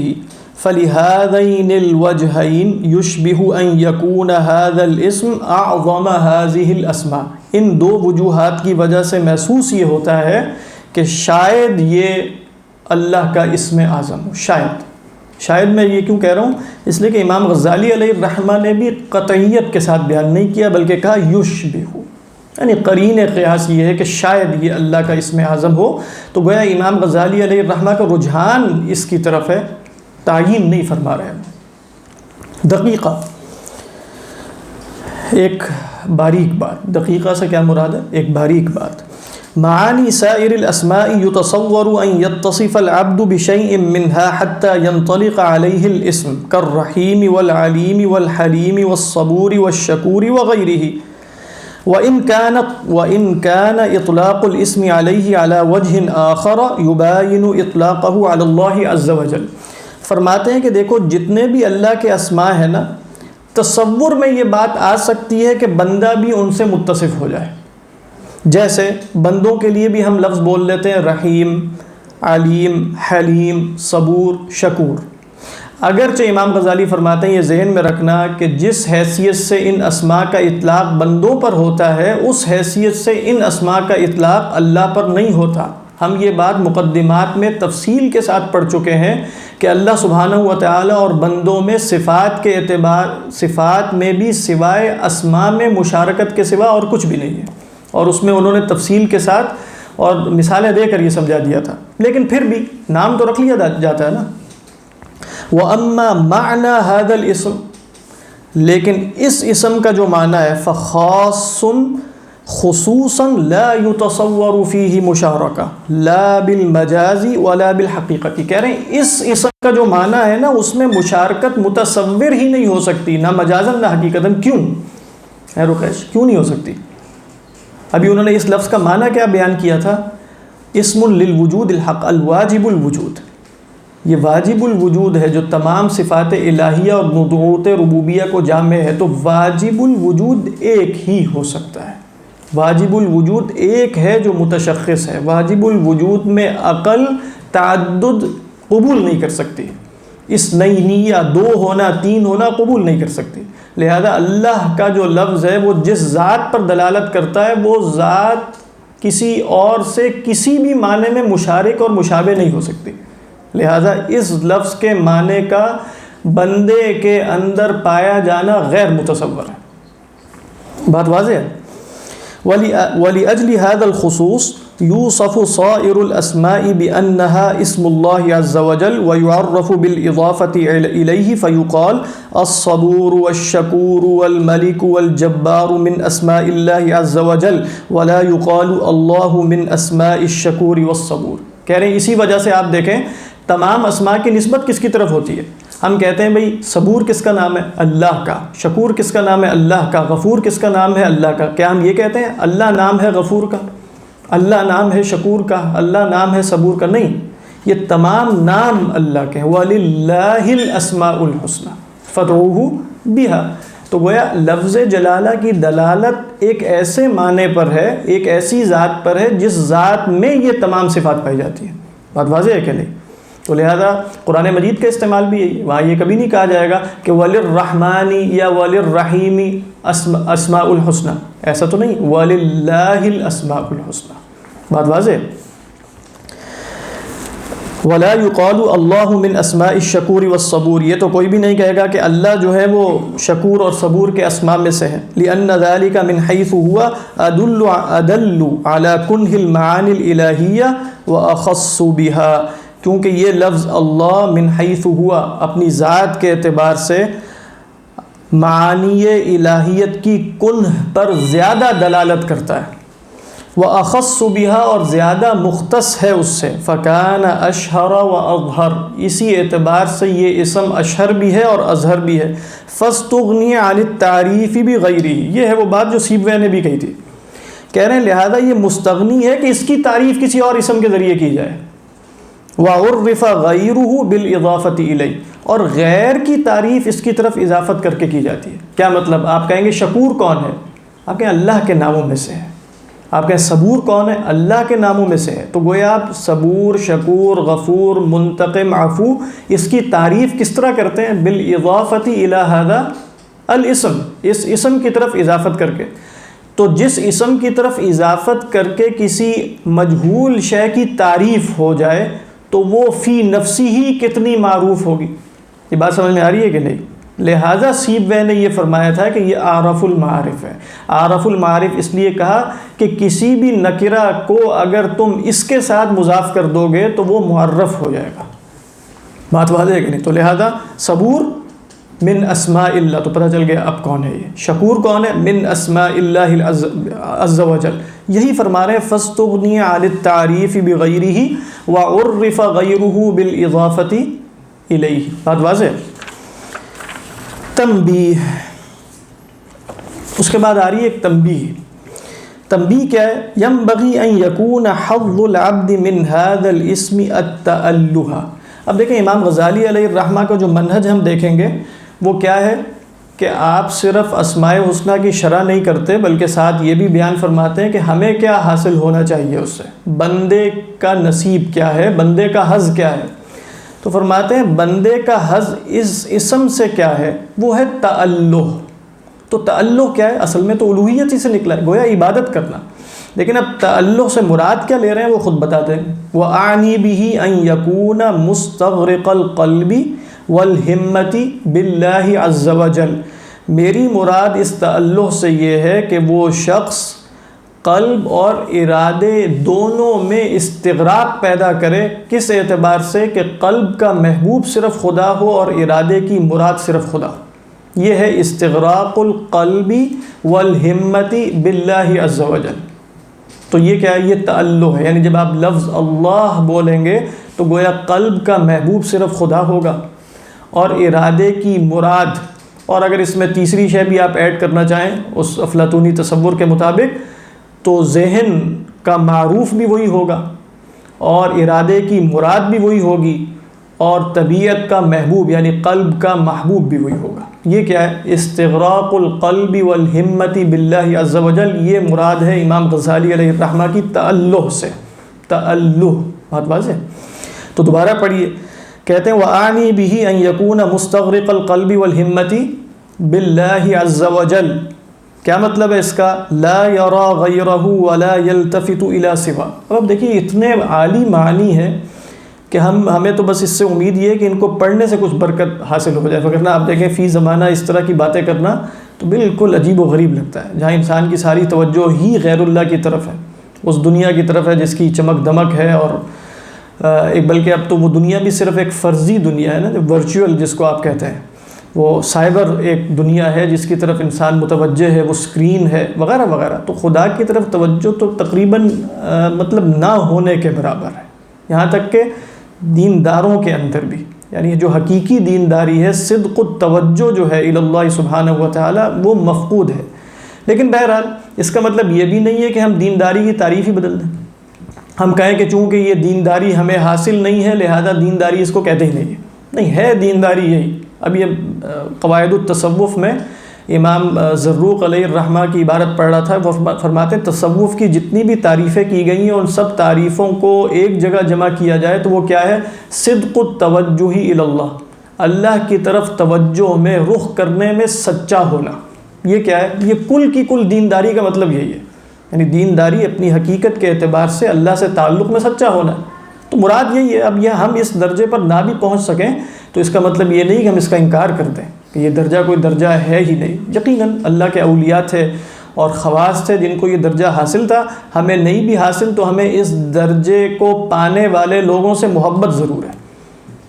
فلهذین الوجہین یشبہ ان یکون هذا الاسم اعظم هذه الاسماء. ان دو وجوہات کی وجہ سے محسوس یہ ہوتا ہے کہ شاید یہ اللہ کا اسم اعظم ہو. شاید میں یہ کیوں کہہ رہا ہوں؟ اس لیے کہ امام غزالی علیہ الرحمہ نے بھی قطعیت کے ساتھ بیان نہیں کیا، بلکہ کہا یشبہ، یعنی قرین قیاس یہ ہے کہ شاید یہ اللہ کا اسم اعظم ہو. تو گویا امام غزالی علیہ الرحمہ کا رجحان اس کی طرف ہے، تعیین نہیں فرما رہے ہیں. دقیقہ، ایک باریک بات. دقیقہ سے کیا مراد ہے؟ ایک باریک بات. معانی سائر الاسماء يتصور ان يتصف العبد بشيء منها حتى ينطلق عليه الاسم كالرحيم والعليم والحليم والصبور والشكور وغيره. وإن كان إطلاق الاسم عليه على وجه آخر يباين إطلاقه على الله عز وجل. فرماتے ہیں کہ دیکھو جتنے بھی اللہ کے اسماء ہیں نا، تصور میں یہ بات آ سکتی ہے کہ بندہ بھی ان سے متصف ہو جائے. جیسے بندوں کے لیے بھی ہم لفظ بول لیتے ہیں رحیم، علیم، حلیم، صبور، شکور. اگرچہ امام غزالی فرماتے ہیں یہ ذہن میں رکھنا کہ جس حیثیت سے ان اسماء کا اطلاق بندوں پر ہوتا ہے اس حیثیت سے ان اسماء کا اطلاق اللہ پر نہیں ہوتا. ہم یہ بات مقدمات میں تفصیل کے ساتھ پڑھ چکے ہیں کہ اللہ سبحانہ و تعالیٰ اور بندوں میں صفات کے اعتبار، صفات میں بھی سوائے اسماء میں مشارکت کے سوا اور کچھ بھی نہیں ہے. اور اس میں انہوں نے تفصیل کے ساتھ اور مثالیں دے کر یہ سمجھا دیا تھا. لیکن پھر بھی نام تو رکھ لیا جاتا ہے نا. وَأَمَّا مَعْنَى هَذَا الْإِسْمِ، لیکن اس اسم کا جو معنی ہے فَخَاصٌ خصوصاً لا يتصور فيه مشارکہ لا بالمجاز ولا بالحقیقت. کہہ رہے ہیں اس اسم کا جو معنی ہے نا اس میں مشارکت متصور ہی نہیں ہو سکتی، نہ مجازاً نہ حقیقتاً. کیوں ہے رقیش؟ کیوں نہیں ہو سکتی؟ ابھی انہوں نے اس لفظ کا معنی کیا بیان کیا تھا؟ اسم للوجود الحق الواجب الوجود. یہ واجب الوجود ہے جو تمام صفات الہیہ اور نعوت ربوبیہ کو جامع ہے. تو واجب الوجود ایک ہی ہو سکتا ہے. واجب الوجود ایک ہے جو متشخص ہے. واجب الوجود میں عقل تعدد قبول نہیں کر سکتی، اس نئی یا دو ہونا، تین ہونا قبول نہیں کر سکتی. لہذا اللہ کا جو لفظ ہے وہ جس ذات پر دلالت کرتا ہے وہ ذات کسی اور سے کسی بھی معنی میں مشارک اور مشابہ نہیں ہو سکتی، لہذا اس لفظ کے معنی کا بندے کے اندر پایا جانا غیر متصور ہے۔ بات واضح ہے۔ وَلِأَجْلِ هَذَا الْخُصُوصِ يُوصَفُ صَائِرُ الْأَسْمَاءِ بِأَنَّهَا اسْمُ اللَّهِ عَزَّ وَجَلَّ وَيُعَرَّفُ بِالْإِضَافَةِ إِلَيْهِ فَيُقَالُ الصَّبُورُ وَالشَّكُورُ وَالْمَلِكُ وَالْجَبَّارُ مِنْ أَسْمَاءِ اللَّهِ عَزَّ وَجَلَّ وَلَا يُقَالُ اللَّهُ مِنْ أَسْمَاءِ الشَّكُورِ وَالصَّبُورِ۔ کہہ رہے ہیں اسی وجہ سے آپ دیکھیں تمام اسماء کی نسبت کس کی طرف ہوتی ہے؟ ہم کہتے ہیں بھئی صبور کس کا نام ہے؟ اللہ کا۔ شکور کس کا نام ہے؟ اللہ کا۔ غفور کس کا نام ہے؟ اللہ کا۔ کیا ہم یہ کہتے ہیں اللہ نام ہے غفور کا، اللہ نام ہے شکور کا، اللہ نام ہے صبور کا؟ نہیں، یہ تمام نام اللہ کے ہیں۔ وَلِلَّهِ الْأَسْمَاءُ الْحُسْنَى فَادْعُوهُ بِهَا۔ تو گویا لفظ جلالہ کی دلالت ایک ایسے معنی پر ہے، ایک ایسی ذات پر ہے جس ذات میں یہ تمام صفات پائی جاتی ہیں۔ بات واضح ہے کہ نہیں؟ تو لہذا قرآن مجید کا استعمال بھی یہی، وہاں یہ کبھی نہیں کہا جائے گا کہ وَلِلرَّحْمَانِ یا وَلِلرَّحِيمِ اسماء الحسنى، ایسا تو نہیں، وَلِلَّهِ الْأَسْمَاءُ الْحُسْنَى۔ بات واضح۔ وَلَا يُقَالُ اللَّهُ مِنْ أَسْمَاءِ الشَّكُورِ وَالصَّبُورِ، یہ تو کوئی بھی نہیں کہے گا کہ اللہ جو ہے وہ شکور اور صبور کے اسماء میں سے ہے، لِأَنَّ ذَلِكَ مِنْ حَيْثُ هُوَ أَدُلُّ عَلَى كُنْهِ الْمَعَانِ الْإِلَٰهِيَّةِ وَأَخَصُّ بِهَا، کیونکہ یہ لفظ اللہ من حیث ہوا اپنی ذات کے اعتبار سے معانی الہیت کی کنہ پر زیادہ دلالت کرتا ہے، وَأَخَصُّ بِهَا، اور زیادہ مختص ہے اس سے، فَكَانَ أَشْهَرَ وَأَظْهَرَ، اسی اعتبار سے یہ اسم اشہر بھی ہے اور اظہر بھی ہے۔ فَاسْتُغْنِيَ عَنِ التَّعْرِيفِ بِغَيْرِهِ، یہ ہے وہ بات جو سیبوے نے بھی کہی تھی، کہہ رہے ہیں لہذا یہ مستغنی ہے کہ اس کی تعریف کسی اور اسم کے ذریعے کی جائے۔ وَعُرِّفَ غَيْرُهُ بِالْإِضَافَةِ إِلَيْهِ، اور غیر کی تعریف اس کی طرف اضافت کر کے کی جاتی ہے۔ کیا مطلب؟ آپ کہیں گے شکور کون ہے؟ آپ کہیں اللہ کے ناموں میں سے ہے۔ آپ کہیں صبور کون ہے؟ اللہ کے ناموں میں سے ہے۔ تو گویا آپ صبور، شکور، غفور، منتقم، عفو، اس کی تعریف کس طرح کرتے ہیں؟ بِالْإِضَافَةِ إِلَى هَذَا الْإِسْمِ، اس اسم کی طرف اضافت کر کے۔ تو جس اسم کی طرف اضافت کر کے کسی مجہول شے کی تعریف ہو جائے تو وہ فی نفسی ہی کتنی معروف ہوگی۔ یہ بات سمجھ میں آ رہی ہے کہ نہیں؟ لہٰذا سیبوے نے یہ فرمایا تھا کہ یہ اعرف المعارف ہے۔ اعرف المعارف اس لیے کہا کہ کسی بھی نکرہ کو اگر تم اس کے ساتھ مضاف کر دو گے تو وہ معرف ہو جائے گا۔ بات واضح ہے کہ نہیں؟ تو لہٰذا صبور من اسماء اللہ، تو پتہ چل گیا اب کون ہے یہ۔ شکور کون ہے؟ من اسماء اللہ عز وجل۔ یہی فرما رہے ہیں فَاسْتُغْنِيَ عَنِ التَّعْرِيفِ بِغَيْرِهِ وَعُرِّفَ غَيْرُهُ بِالْإِضَافَةِ إِلَيْهِ۔ بات واضح۔ تنبیہ، اس کے بعد آ رہی ہے ایک تنبیہ۔ تنبیہ کیا ہے؟ يَنبَغِي أَن يَكُونَ حَظُّ الْعَبْدِ مِنْ هَذَا الْإِسْمِ التَّأَلُّهَ۔ اب دیکھیں امام غزالی علیہ الرحمہ کا جو منہج ہم دیکھیں گے وہ کیا ہے کہ آپ صرف اسماء حسنہ کی شرح نہیں کرتے بلکہ ساتھ یہ بھی بیان فرماتے ہیں کہ ہمیں کیا حاصل ہونا چاہیے اس سے، بندے کا نصیب کیا ہے، بندے کا حظ کیا ہے۔ تو فرماتے ہیں بندے کا حظ اس اسم سے کیا ہے؟ وہ ہے تألہ۔ تو تألہ کیا ہے؟ اصل میں تو الوہیت ہی سے نکلا ہے، گویا عبادت کرنا، لیکن اب تألہ سے مراد کیا لے رہے ہیں وہ خود بتاتے ہیں۔ وَأَعْنِي بِهِ أَن يَكُونَ مُسْتَغْرِقَ الْقَلْبِ وَالْهِمَّةِ بِاللَّهِ عَزَّ وَجَلَّ، میری مراد اس تألہ سے یہ ہے کہ وہ شخص قلب اور ارادے دونوں میں استغراق پیدا کرے۔ کس اعتبار سے؟ کہ قلب کا محبوب صرف خدا ہو اور ارادے کی مراد صرف خدا ہو۔ یہ ہے استغراق القلب والہمت باللہ عز وجل۔ تو یہ کیا ہے؟ یہ تألہ ہے، یعنی جب آپ لفظ اللہ بولیں گے تو گویا قلب کا محبوب صرف خدا ہوگا اور ارادے کی مراد، اور اگر اس میں تیسری شے بھی آپ ایڈ کرنا چاہیں اس افلاطونی تصور کے مطابق تو ذہن کا معروف بھی وہی ہوگا اور ارادے کی مراد بھی وہی ہوگی اور طبیعت کا محبوب یعنی قلب کا محبوب بھی وہی ہوگا۔ یہ کیا ہے؟ استغراق القلب والہمت باللہ عز وجل، یہ مراد ہے امام غزالی علیہ الرحمہ کی تألہ سے۔ تألہ، بات واضح؟ تو دوبارہ پڑھیے، کہتے ہیں وَأَعْنِي بِهِ أَن يَكُونَ مُسْتَغْرِقَ الْقَلْبِ وَالْهِمَّةِ باللہ عز وجل. کیا مطلب ہے اس کا؟ لا یرا غیرہ ولا یلتفت الی سوا. اب دیکھیے اتنے عالی معنی ہے کہ ہمیں تو بس اس سے امید یہ ہے کہ ان کو پڑھنے سے کچھ برکت حاصل ہو جائے، وگرنہ آپ دیکھیں فی زمانہ اس طرح کی باتیں کرنا تو بالکل عجیب و غریب لگتا ہے، جہاں انسان کی ساری توجہ ہی غیر اللہ کی طرف ہے، اس دنیا کی طرف ہے جس کی چمک دمک ہے، اور ایک بلکہ اب تو وہ دنیا بھی صرف ایک فرضی دنیا ہے نا، جو ورچوئل جس کو آپ کہتے ہیں، وہ سائبر ایک دنیا ہے جس کی طرف انسان متوجہ ہے، وہ اسکرین ہے وغیرہ وغیرہ. تو خدا کی طرف توجہ تو تقریباً مطلب نہ ہونے کے برابر ہے، یہاں تک کہ دینداروں کے اندر بھی، یعنی جو حقیقی دینداری ہے، صدق التوجہ جو ہے الی اللہ سبحانہ و تعالی، وہ مفقود ہے. لیکن بہرحال اس کا مطلب یہ بھی نہیں ہے کہ ہم دینداری کی تعریف ہی بدل دیں، ہم کہیں کہ چونکہ یہ دینداری ہمیں حاصل نہیں ہے لہذا دینداری اس کو کہتے ہی نہیں ہے. نہیں ہے، دینداری یہی. اب یہ قواعد التصوف میں امام زروق علیہ الرحمہ کی عبارت پڑھ رہا تھا، وہ فرماتے ہیں تصوف کی جتنی بھی تعریفیں کی گئی ہیں ان سب تعریفوں کو ایک جگہ جمع کیا جائے تو وہ کیا ہے؟ صدق التوجہ الی اللہ، اللہ کی طرف توجہ میں رخ کرنے میں سچا ہونا. یہ کیا ہے؟ یہ کل کی کل دینداری کا مطلب یہی ہے، یعنی دینداری اپنی حقیقت کے اعتبار سے اللہ سے تعلق میں سچا ہونا ہے. تو مراد یہی ہے. اب یہ ہم اس درجے پر نہ بھی پہنچ سکیں تو اس کا مطلب یہ نہیں کہ ہم اس کا انکار کر دیں کہ یہ درجہ کوئی درجہ ہے ہی نہیں. یقیناً اللہ کے اولیاء تھے اور خواص تھے جن کو یہ درجہ حاصل تھا، ہمیں نہیں بھی حاصل تو ہمیں اس درجے کو پانے والے لوگوں سے محبت ضرور ہے،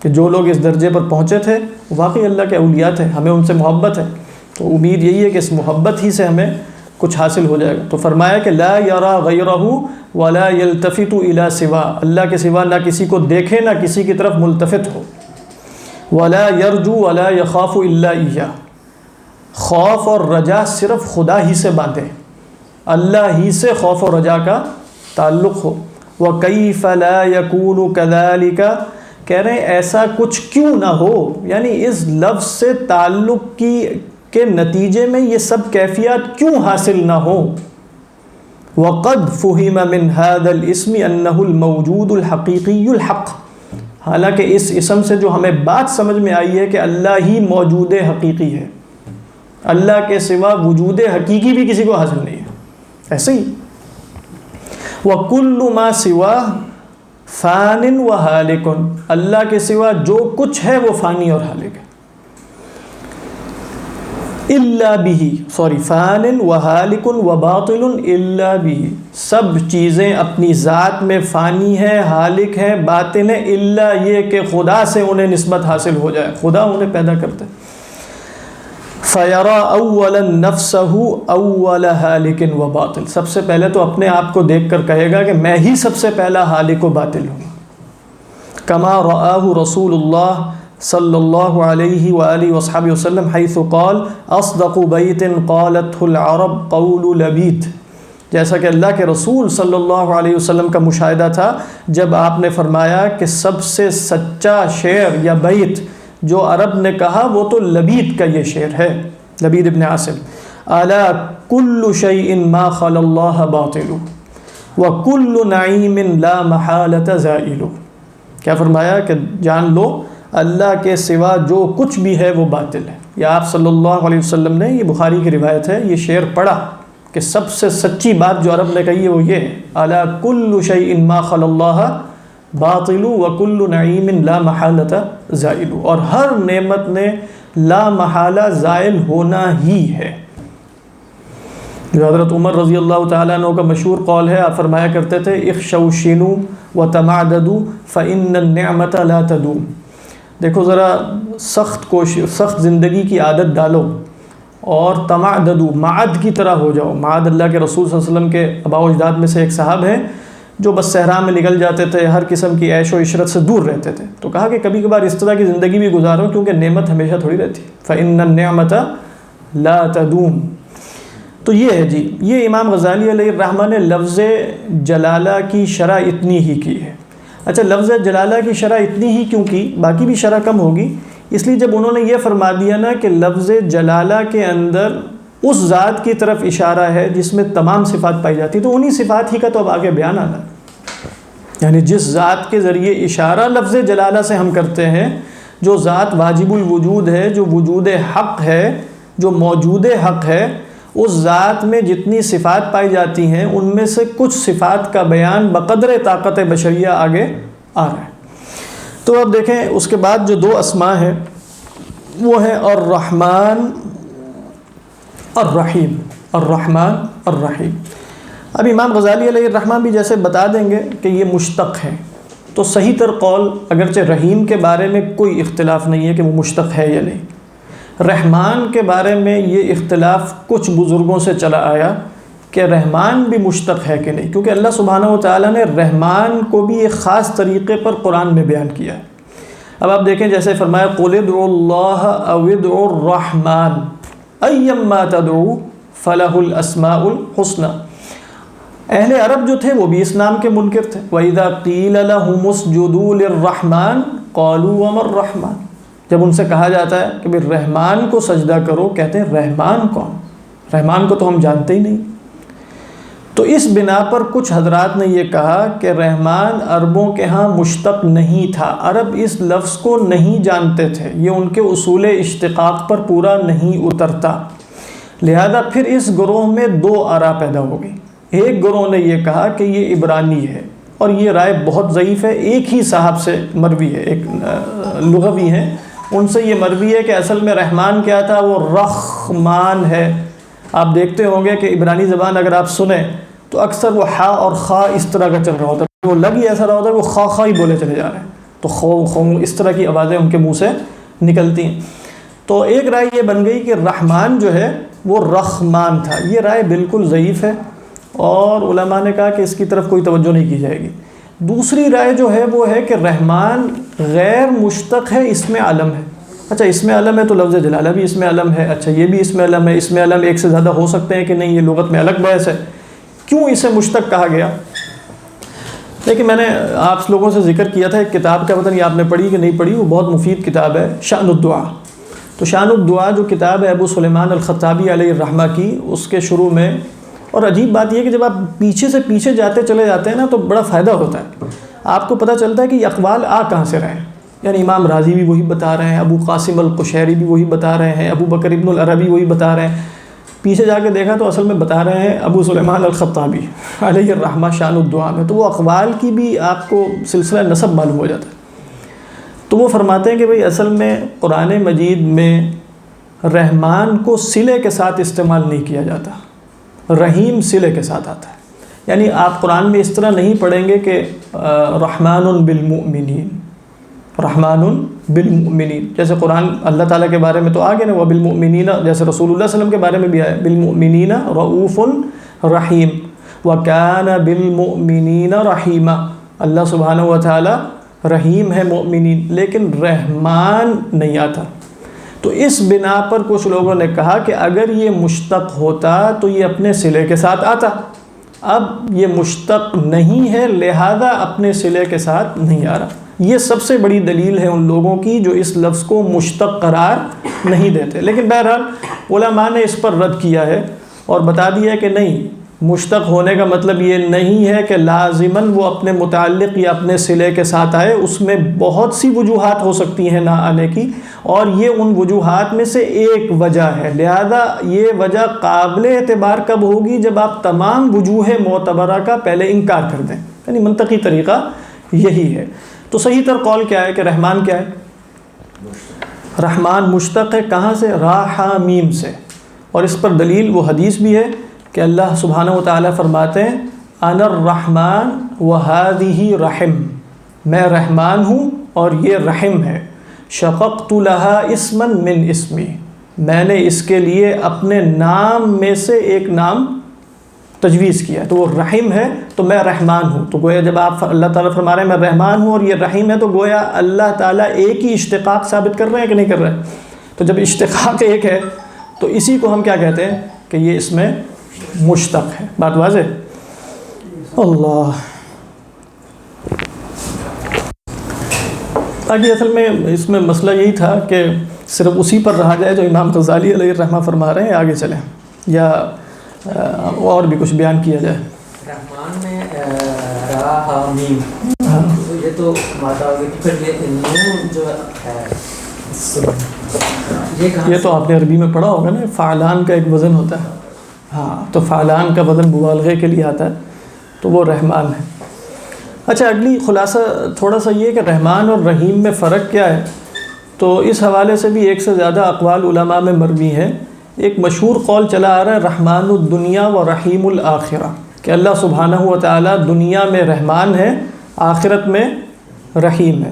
کہ جو لوگ اس درجے پر پہنچے تھے واقعی اللہ کے اولیاء تھے، ہمیں ان سے محبت ہے. تو امید یہی ہے کہ اس محبت ہی سے ہمیں کچھ حاصل ہو جائے گا. تو فرمایا کہ لا یرا غیرہ ولا یلتفت الی سوا، اللہ کے سوا نہ کسی کو دیکھے نہ کسی کی طرف ملتفت ہو. ولا یرجو ولا یخاف الا ایہ، خوف اور رجا صرف خدا ہی سے باندھے، اللہ ہی سے خوف و رجا کا تعلق ہو. وکیف لا یکون کذالک، کہہ رہے ہیں ایسا کچھ کیوں نہ ہو، یعنی اس لفظ سے تعلق کے نتیجے میں یہ سب کیفیات کیوں حاصل نہ ہو. وقد فہم من هذا الاسم انہ الموجود الحقیقی الحق، حالانکہ اس اسم سے جو ہمیں بات سمجھ میں آئی ہے کہ اللہ ہی موجود حقیقی ہے، اللہ کے سوا وجود حقیقی بھی کسی کو حاصل نہیں ہے. ایسے ہی وَكُلُّ مَا سِوَاهُ فَانٍ وَحَالِكٌ، اللہ کے سوا جو کچھ ہے وہ فانی اور حالک ہے. الا بہ، فان وحالک وباطل الا بہ، سب چیزیں اپنی ذات میں فانی ہیں، حالک ہیں، باطل ہیں، الا یہ کہ خدا سے انہیں نسبت حاصل ہو جائے، خدا انہیں پیدا کرتا ہے. فیرا اولا نفسہ اول حالک و باطل، سب سے پہلے تو اپنے آپ کو دیکھ کر کہے گا کہ میں ہی سب سے پہلا حالک و باطل ہوں. کما رآہ رسول اللہ صلی اللہ علیہ وآلہ وصحبہ وسلم حیث قال اصدق بیت قالته العرب قول لبید، جیسا کہ اللہ کے رسول صلی اللہ علیہ وسلم کا مشاہدہ تھا جب آپ نے فرمایا کہ سب سے سچا شعر یا بیت جو عرب نے کہا وہ تو لبید کا یہ شعر ہے، لبید ابن عاصم. الا کل شیء ما خلا اللہ باطل وکل نعیم لا محالۃ زائل، کیا فرمایا کہ جان لو اللہ کے سوا جو کچھ بھی ہے وہ باطل ہے. یا آپ صلی اللہ علیہ وسلم نے، یہ بخاری کی روایت ہے، یہ شعر پڑھا کہ سب سے سچی بات جو عرب نے کہی ہے وہ یہ ہے، الا کل شیء ما خلا اللہ باطل وکل نعیم لا محالۃ زائل، اور ہر نعمت نے لا محالہ زائل ہونا ہی ہے. جو حضرت عمر رضی اللہ تعالیٰ عنہ کا مشہور قول ہے، آپ فرمایا کرتے تھے اخشوا شنو وتمعددوا فإن النعمۃ لا تدوم. دیکھو ذرا سخت زندگی کی عادت ڈالو اور تمعددوا، معد کی طرح ہو جاؤ. معد اللہ کے رسول صلی اللہ علیہ وسلم کے آباء و اجداد میں سے ایک صاحب ہیں جو بس صحرا میں نکل جاتے تھے، ہر قسم کی عیش و عشرت سے دور رہتے تھے. تو کہا کہ کبھی کبھار اس طرح کی زندگی بھی گزارو کیونکہ نعمت ہمیشہ تھوڑی رہتی، فإن النعمۃ لا تدوم. تو یہ ہے جی، یہ امام غزالی علیہ الرحمہ نے لفظ جلالہ کی شرح اتنی ہی کی ہے. اچھا، لفظ جلالہ کی شرح اتنی ہی کیوں کی؟ باقی بھی شرح کم ہوگی. اس لیے جب انہوں نے یہ فرما دیا نا کہ لفظ جلالہ کے اندر اس ذات کی طرف اشارہ ہے جس میں تمام صفات پائی جاتی، تو انہی صفات ہی کا تو اب آگے بیان آنا ہے. یعنی جس ذات کے ذریعے اشارہ لفظ جلالہ سے ہم کرتے ہیں، جو ذات واجب الوجود ہے، جو وجود حق ہے، جو موجود حق ہے اس ذات میں جتنی صفات پائی جاتی ہیں ان میں سے کچھ صفات کا بیان بقدر طاقت بشریہ آگے آ رہا ہے۔ تو اب دیکھیں اس کے بعد جو دو اسماء ہیں وہ ہیں الرحمن الرحیم، الرحمن الرحیم۔ اب امام غزالی علیہ الرحمہ بھی جیسے بتا دیں گے کہ یہ مشتق ہے، تو صحیح تر قول اگرچہ رحیم کے بارے میں کوئی اختلاف نہیں ہے کہ وہ مشتق ہے یا نہیں، رحمان کے بارے میں یہ اختلاف کچھ بزرگوں سے چلا آیا کہ رحمان بھی مشتق ہے کہ نہیں، کیونکہ اللہ سبحانہ و تعالیٰ نے رحمان کو بھی ایک خاص طریقے پر قرآن میں بیان کیا ہے۔ اب آپ دیکھیں جیسے فرمایا قُلِ ادْعُوا اللَّهَ أَوِ ادْعُوا الرَّحْمَنَ أَيَّمَّا تَدْعُوا فَلَهُ الْأَسْمَاءُ الْحُسْنَى۔ اہل عرب جو تھے وہ بھی اس نام کے منکر تھے، وَإِذَا قِيلَ لَهُمُ اسْجُدُوا لِلرَّحْمَنِ قَالُوا وَمَا الرَّحْمَنُ۔ جب ان سے کہا جاتا ہے کہ بھئی رحمان کو سجدہ کرو، کہتے ہیں رحمان کون؟ رحمان کو تو ہم جانتے ہی نہیں۔ تو اس بنا پر کچھ حضرات نے یہ کہا کہ رحمان عربوں کے ہاں مشتق نہیں تھا، عرب اس لفظ کو نہیں جانتے تھے، یہ ان کے اصول اشتقاق پر پورا نہیں اترتا، لہذا پھر اس گروہ میں دو آراء پیدا ہو گئی۔ ایک گروہ نے یہ کہا کہ یہ عبرانی ہے، اور یہ رائے بہت ضعیف ہے، ایک ہی صاحب سے مروی ہے، ایک لغوی ہیں، ان سے یہ مروی ہے کہ اصل میں رحمان کیا تھا، وہ رحمان ہے۔ آپ دیکھتے ہوں گے کہ عبرانی زبان اگر آپ سنیں تو اکثر وہ ہا اور خا اس طرح کا چل رہا ہوتا ہے، وہ لگ ہی ایسا رہا ہوتا ہے وہ خا خا ہی بولے چلے جا رہے ہیں، تو خو خو اس طرح کی آوازیں ان کے منہ سے نکلتی ہیں۔ تو ایک رائے یہ بن گئی کہ رحمان جو ہے وہ رحمان تھا، یہ رائے بالکل ضعیف ہے اور علماء نے کہا کہ اس کی طرف کوئی توجہ نہیں کی جائے گی۔ دوسری رائے جو ہے وہ ہے کہ رحمان غیر مشتق ہے، اسم علم ہے۔ اچھا اسم علم ہے تو لفظ جلالہ بھی اسم علم ہے، اچھا یہ بھی اسم علم ہے، اسم علم ایک سے زیادہ ہو سکتے ہیں کہ نہیں، یہ لغت میں الگ بحث ہے، کیوں اسے مشتق کہا گیا؟ لیکن میں نے آپ لوگوں سے ذکر کیا تھا ایک کتاب کا، پتہ نہیں آپ نے پڑھی کہ نہیں پڑھی، وہ بہت مفید کتاب ہے، شأن الدعا۔ تو شأن الدعا جو کتاب ہے ابو سلیمان الخطابی علیہ الرحمہ کی، اس کے شروع میں، اور عجیب بات یہ ہے کہ جب آپ پیچھے سے پیچھے جاتے چلے جاتے ہیں نا تو بڑا فائدہ ہوتا ہے، آپ کو پتہ چلتا ہے کہ یہ اقوال آ کہاں سے رہے ہیں۔ یعنی امام راضی بھی وہی بتا رہے ہیں، ابو قاسم القشیری بھی وہی بتا رہے ہیں، ابو بکر ابن العربی وہی بتا رہے ہیں، پیچھے جا کے دیکھا تو اصل میں بتا رہے ہیں ابو سلیمان الخطابی علیہ الرحمہ شأن الدعا میں، تو وہ اقوال کی بھی آپ کو سلسلہ نسب معلوم ہو جاتا ہے۔ تو وہ فرماتے ہیں کہ بھئی اصل میں قرآن مجید میں رحمان کو صلے کے ساتھ استعمال نہیں کیا جاتا، رحیم صلے کے ساتھ آتا ہے، یعنی آپ قرآن میں اس طرح نہیں پڑھیں گے کہ رحمان بالمؤمنین، رحمان بالمؤمنین، جیسے قرآن اللہ تعالیٰ کے بارے میں تو آگے نا وبالمؤمنین، جیسے رسول اللہ صلی اللہ علیہ وسلم کے بارے میں بھی آیا بالمؤمنین رؤوف رحیم وکان بالمؤمنین رحیما، اللہ سبحانہ و تعالیٰ رحیم ہے مؤمنین، لیکن رحمان نہیں آتا۔ تو اس بنا پر کچھ لوگوں نے کہا کہ اگر یہ مشتق ہوتا تو یہ اپنے صلے کے ساتھ آتا، اب یہ مشتق نہیں ہے لہذا اپنے صلے کے ساتھ نہیں آ رہا۔ یہ سب سے بڑی دلیل ہے ان لوگوں کی جو اس لفظ کو مشتق قرار نہیں دیتے، لیکن بہرحال علماء نے اس پر رد کیا ہے اور بتا دیا کہ نہیں، مشتق ہونے کا مطلب یہ نہیں ہے کہ لازماً وہ اپنے متعلق یا اپنے صلے کے ساتھ آئے، اس میں بہت سی وجوہات ہو سکتی ہیں نہ آنے کی، اور یہ ان وجوہات میں سے ایک وجہ ہے، لہذا یہ وجہ قابل اعتبار کب ہوگی؟ جب آپ تمام وجوہ معتبرہ کا پہلے انکار کر دیں، یعنی منطقی طریقہ یہی ہے۔ تو صحیح تر قول کیا ہے کہ رحمان کیا ہے؟ رحمان مشتق ہے، کہاں سے؟ راحا میم سے، اور اس پر دلیل وہ حدیث بھی ہے کہ اللہ سبحانہ و تعالیٰ فرماتے ہیں انا الرحمن وہذہ رحم، میں رحمان ہوں اور یہ رحم ہے، شققت لها اسما من اسمی، میں نے اس کے لیے اپنے نام میں سے ایک نام تجویز کیا، تو وہ رحیم ہے تو میں رحمان ہوں۔ تو گویا جب آپ اللہ تعالیٰ فرما رہے ہیں میں رحمان ہوں اور یہ رحیم ہے، تو گویا اللہ تعالیٰ ایک ہی اشتقاق ثابت کر رہے ہیں کہ نہیں کر رہے ہیں؟ تو جب اشتقاق ایک ہے تو اسی کو ہم کیا کہتے ہیں کہ یہ اس میں مشتق ہے۔ بات واضح؟ اللہ آگے اصل میں اس میں مسئلہ یہی تھا کہ صرف اسی پر رہا جائے جو امام غزالی علیہ الرحمہ فرما رہے ہیں، آگے چلیں یا اور بھی کچھ بیان کیا جائے؟ رحمان میں را ہا میم، یہ تو ماتا ہوگی، پھر یہ نون جو ہے یہ تو آپ نے عربی میں پڑھا ہوگا نا، فعلان کا ایک وزن ہوتا ہے، ہاں تو فعلان کا وزن مبالغے کے لیے آتا ہے، تو وہ رحمان ہے۔ اچھا، اگلی خلاصہ تھوڑا سا یہ کہ رحمان اور رحیم میں فرق کیا ہے، تو اس حوالے سے بھی ایک سے زیادہ اقوال علماء میں مروی ہیں۔ ایک مشہور قول چلا آ رہا ہے رحمان الدنیا و رحیم الآخرہ، کہ اللہ سبحانہ و تعالیٰ دنیا میں رحمان ہے، آخرت میں رحیم ہے۔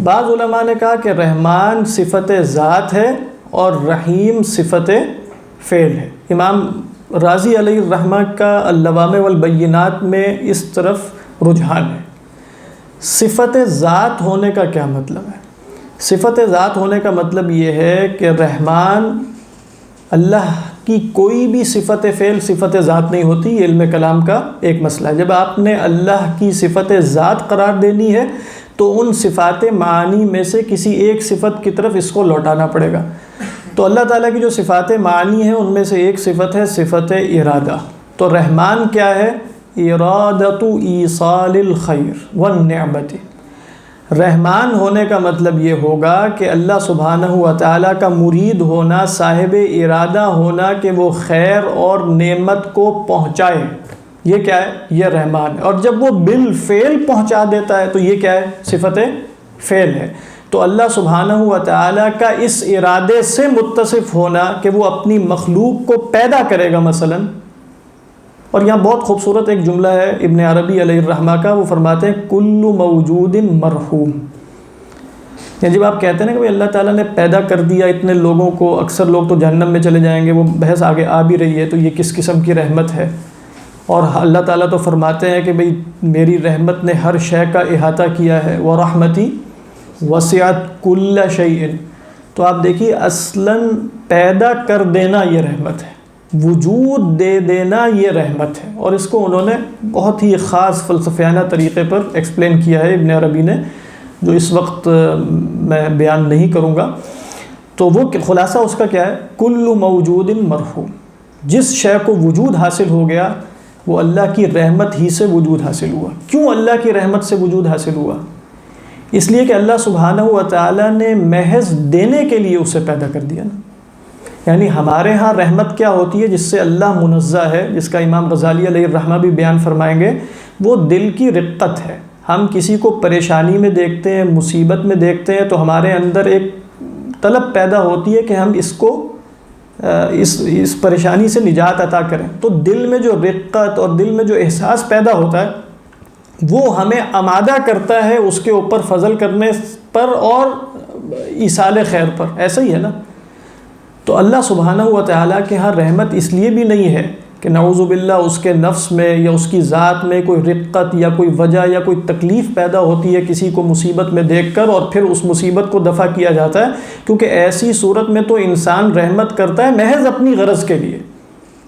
بعض علماء نے کہا کہ رحمان صفت ذات ہے اور رحیم صفت فعل ہے۔ امام رازی علیہ الرحمہ کا اللوامع والبینات میں اس طرف رجحان ہے۔ صفت ذات ہونے کا کیا مطلب ہے؟ صفت ذات ہونے کا مطلب یہ ہے کہ رحمان، اللہ کی کوئی بھی صفت فعل صفت ذات نہیں ہوتی، یہ علم کلام کا ایک مسئلہ ہے۔ جب آپ نے اللہ کی صفت ذات قرار دینی ہے تو ان صفات معانی میں سے کسی ایک صفت کی طرف اس کو لوٹانا پڑے گا۔ تو اللہ تعالیٰ کی جو صفات معانی ہیں ان میں سے ایک صفت ہے صفت ارادہ۔ تو رحمان کیا ہے؟ ارادۃ ایصال الخیر والنعمت۔ رحمان ہونے کا مطلب یہ ہوگا کہ اللہ سبحانہ و تعالیٰ کا مرید ہونا، صاحب ارادہ ہونا کہ وہ خیر اور نعمت کو پہنچائے، یہ کیا ہے؟ یہ رحمان ہے۔ اور جب وہ بالفعل پہنچا دیتا ہے تو یہ کیا ہے؟ صفت فعل ہے۔ تو اللہ سبحانہ و تعالیٰ کا اس ارادے سے متصف ہونا کہ وہ اپنی مخلوق کو پیدا کرے گا مثلاً، اور یہاں بہت خوبصورت ایک جملہ ہے ابن عربی علیہ الرحمہ کا، وہ فرماتے ہیں کل موجود مرحوم۔ یعنی جب آپ کہتے ہیں نا کہ اللہ تعالیٰ نے پیدا کر دیا اتنے لوگوں کو، اکثر لوگ تو جہنم میں چلے جائیں گے، وہ بحث آگے آ بھی رہی ہے، تو یہ کس قسم کی رحمت ہے؟ اور اللہ تعالیٰ تو فرماتے ہیں کہ بھئی میری رحمت نے ہر شے کا احاطہ کیا ہے، وَرَحْمَتِي وَسِعَتْ كُلَّ شَيْءٍ۔ تو آپ دیکھیے اصلاً پیدا کر دینا یہ رحمت ہے، وجود دے دینا یہ رحمت ہے، اور اس کو انہوں نے بہت ہی خاص فلسفیانہ طریقے پر ایکسپلین کیا ہے ابن عربی نے، جو اس وقت میں بیان نہیں کروں گا۔ تو وہ خلاصہ اس کا کیا ہے؟ کل موجود مرحوم، جس شے کو وجود حاصل ہو گیا وہ اللہ کی رحمت ہی سے وجود حاصل ہوا۔ کیوں اللہ کی رحمت سے وجود حاصل ہوا؟ اس لیے کہ اللہ سبحانہ و تعالیٰ نے محض دینے کے لیے اسے پیدا کر دیا نا۔ یعنی ہمارے ہاں رحمت کیا ہوتی ہے جس سے اللہ منزہ ہے، جس کا امام غزالی علیہ الرحمہ بھی بیان فرمائیں گے، وہ دل کی رقت ہے۔ ہم کسی کو پریشانی میں دیکھتے ہیں، مصیبت میں دیکھتے ہیں تو ہمارے اندر ایک طلب پیدا ہوتی ہے کہ ہم اس کو اس پریشانی سے نجات عطا کریں۔ تو دل میں جو رقت اور دل میں جو احساس پیدا ہوتا ہے وہ ہمیں آمادہ کرتا ہے اس کے اوپر فضل کرنے پر اور ایصال خیر پر۔ ایسا ہی ہے نا؟ تو اللہ سبحانہ و تعالیٰ کے ہاں رحمت اس لیے بھی نہیں ہے کہ نعوذ باللہ اس کے نفس میں یا اس کی ذات میں کوئی رقت یا کوئی وجہ یا کوئی تکلیف پیدا ہوتی ہے کسی کو مصیبت میں دیکھ کر، اور پھر اس مصیبت کو دفع کیا جاتا ہے، کیونکہ ایسی صورت میں تو انسان رحمت کرتا ہے محض اپنی غرض کے لیے۔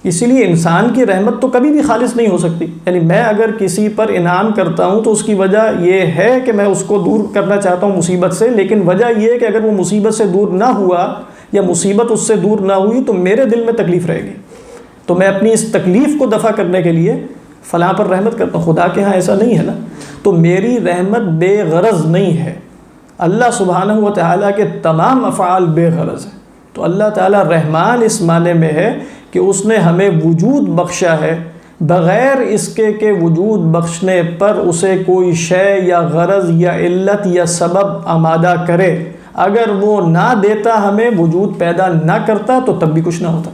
اسی لیے انسان کی رحمت تو کبھی بھی خالص نہیں ہو سکتی۔ یعنی میں اگر کسی پر انعام کرتا ہوں تو اس کی وجہ یہ ہے کہ میں اس کو دور کرنا چاہتا ہوں مصیبت سے، لیکن وجہ یہ ہے کہ اگر وہ مصیبت سے دور نہ ہوا یا مصیبت اس سے دور نہ ہوئی تو میرے دل میں تکلیف رہے گی، تو میں اپنی اس تکلیف کو دفع کرنے کے لیے فلاں پر رحمت کرتا ہوں۔ خدا کے ہاں ایسا نہیں ہے نا، تو میری رحمت بے غرض نہیں ہے۔ اللہ سبحانہ و تعالیٰ کے تمام افعال بے غرض ہیں۔ تو اللہ تعالیٰ رحمان اس معنی میں ہے کہ اس نے ہمیں وجود بخشا ہے، بغیر اس کے کہ وجود بخشنے پر اسے کوئی شے یا غرض یا علت یا سبب آمادہ کرے۔ اگر وہ نہ دیتا، ہمیں وجود پیدا نہ کرتا، تو تب بھی کچھ نہ ہوتا۔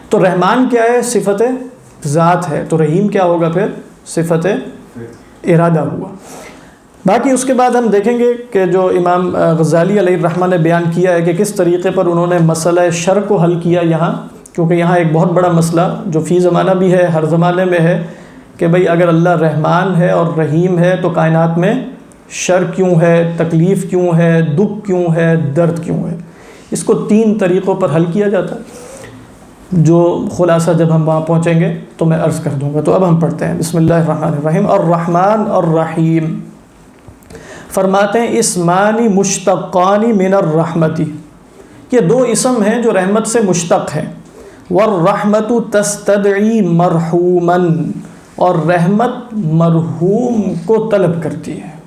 تو رحمان کیا ہے؟ صفت ذات ہے۔ تو رحیم کیا ہوگا پھر؟ صفت ارادہ ہوا۔ باقی اس کے بعد ہم دیکھیں گے کہ جو امام غزالی علیہ الرحمہ نے بیان کیا ہے کہ کس طریقے پر انہوں نے مسئلہ شر کو حل کیا یہاں، کیونکہ یہاں ایک بہت بڑا مسئلہ جو فی زمانہ بھی ہے، ہر زمانے میں ہے، کہ بھئی اگر اللہ رحمان ہے اور رحیم ہے تو کائنات میں شر کیوں ہے، تکلیف کیوں ہے، دکھ کیوں ہے، درد کیوں ہے؟ اس کو 3 طریقوں پر حل کیا جاتا ہے، جو خلاصہ جب ہم وہاں پہنچیں گے تو میں عرض کر دوں گا۔ تو اب ہم پڑھتے ہیں بسم اللہ الرحمن الرحیم۔ الرحمن الرحیم فرماتے ہیں اسمانی مشتقانی من الرحمتی، یہ 2 اسم ہیں جو رحمت سے مشتق ہیں۔ والرحمت تستدعی مرحوما، اور رحمت مرحوم کو طلب کرتی ہے۔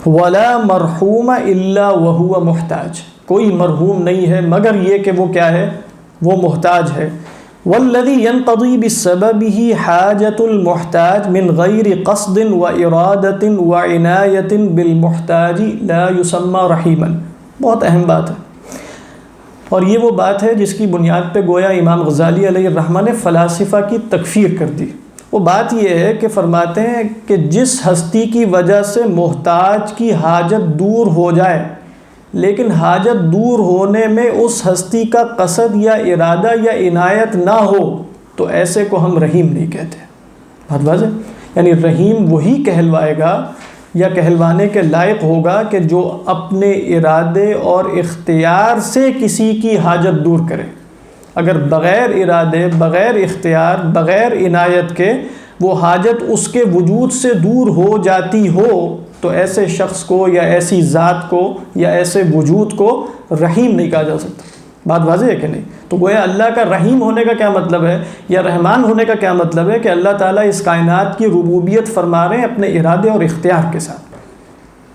ولا مرحوم الا وهو محتاج، کوئی مرحوم نہیں ہے مگر یہ کہ وہ کیا ہے، وہ محتاج ہے. والذی ينقضی بسببہ حاجۃ المحتاج من غیر قصد وارادۃ وعنایۃ بالمحتاج لا یسمى رحیما. بہت اہم بات ہے، اور یہ وہ بات ہے جس کی بنیاد پہ گویا امام غزالی علیہ الرحمہ نے فلاسفہ کی تکفیر کر دی. وہ بات یہ ہے کہ فرماتے ہیں کہ جس ہستی کی وجہ سے محتاج کی حاجت دور ہو جائے لیکن حاجت دور ہونے میں اس ہستی کا قصد یا ارادہ یا عنایت نہ ہو تو ایسے کو ہم رحیم نہیں کہتے. بات واضح، یعنی رحیم وہی کہلوائے گا یا کہلوانے کے لائق ہوگا کہ جو اپنے ارادے اور اختیار سے کسی کی حاجت دور کرے. اگر بغیر ارادے، بغیر اختیار، بغیر عنایت کے وہ حاجت اس کے وجود سے دور ہو جاتی ہو تو ایسے شخص کو یا ایسی ذات کو یا ایسے وجود کو رحیم نہیں کہا جا سکتا. بات واضح ہے کہ نہیں؟ تو گویا اللہ کا رحیم ہونے کا کیا مطلب ہے یا رحمان ہونے کا کیا مطلب ہے کہ اللہ تعالیٰ اس کائنات کی ربوبیت فرما رہے ہیں اپنے ارادے اور اختیار کے ساتھ.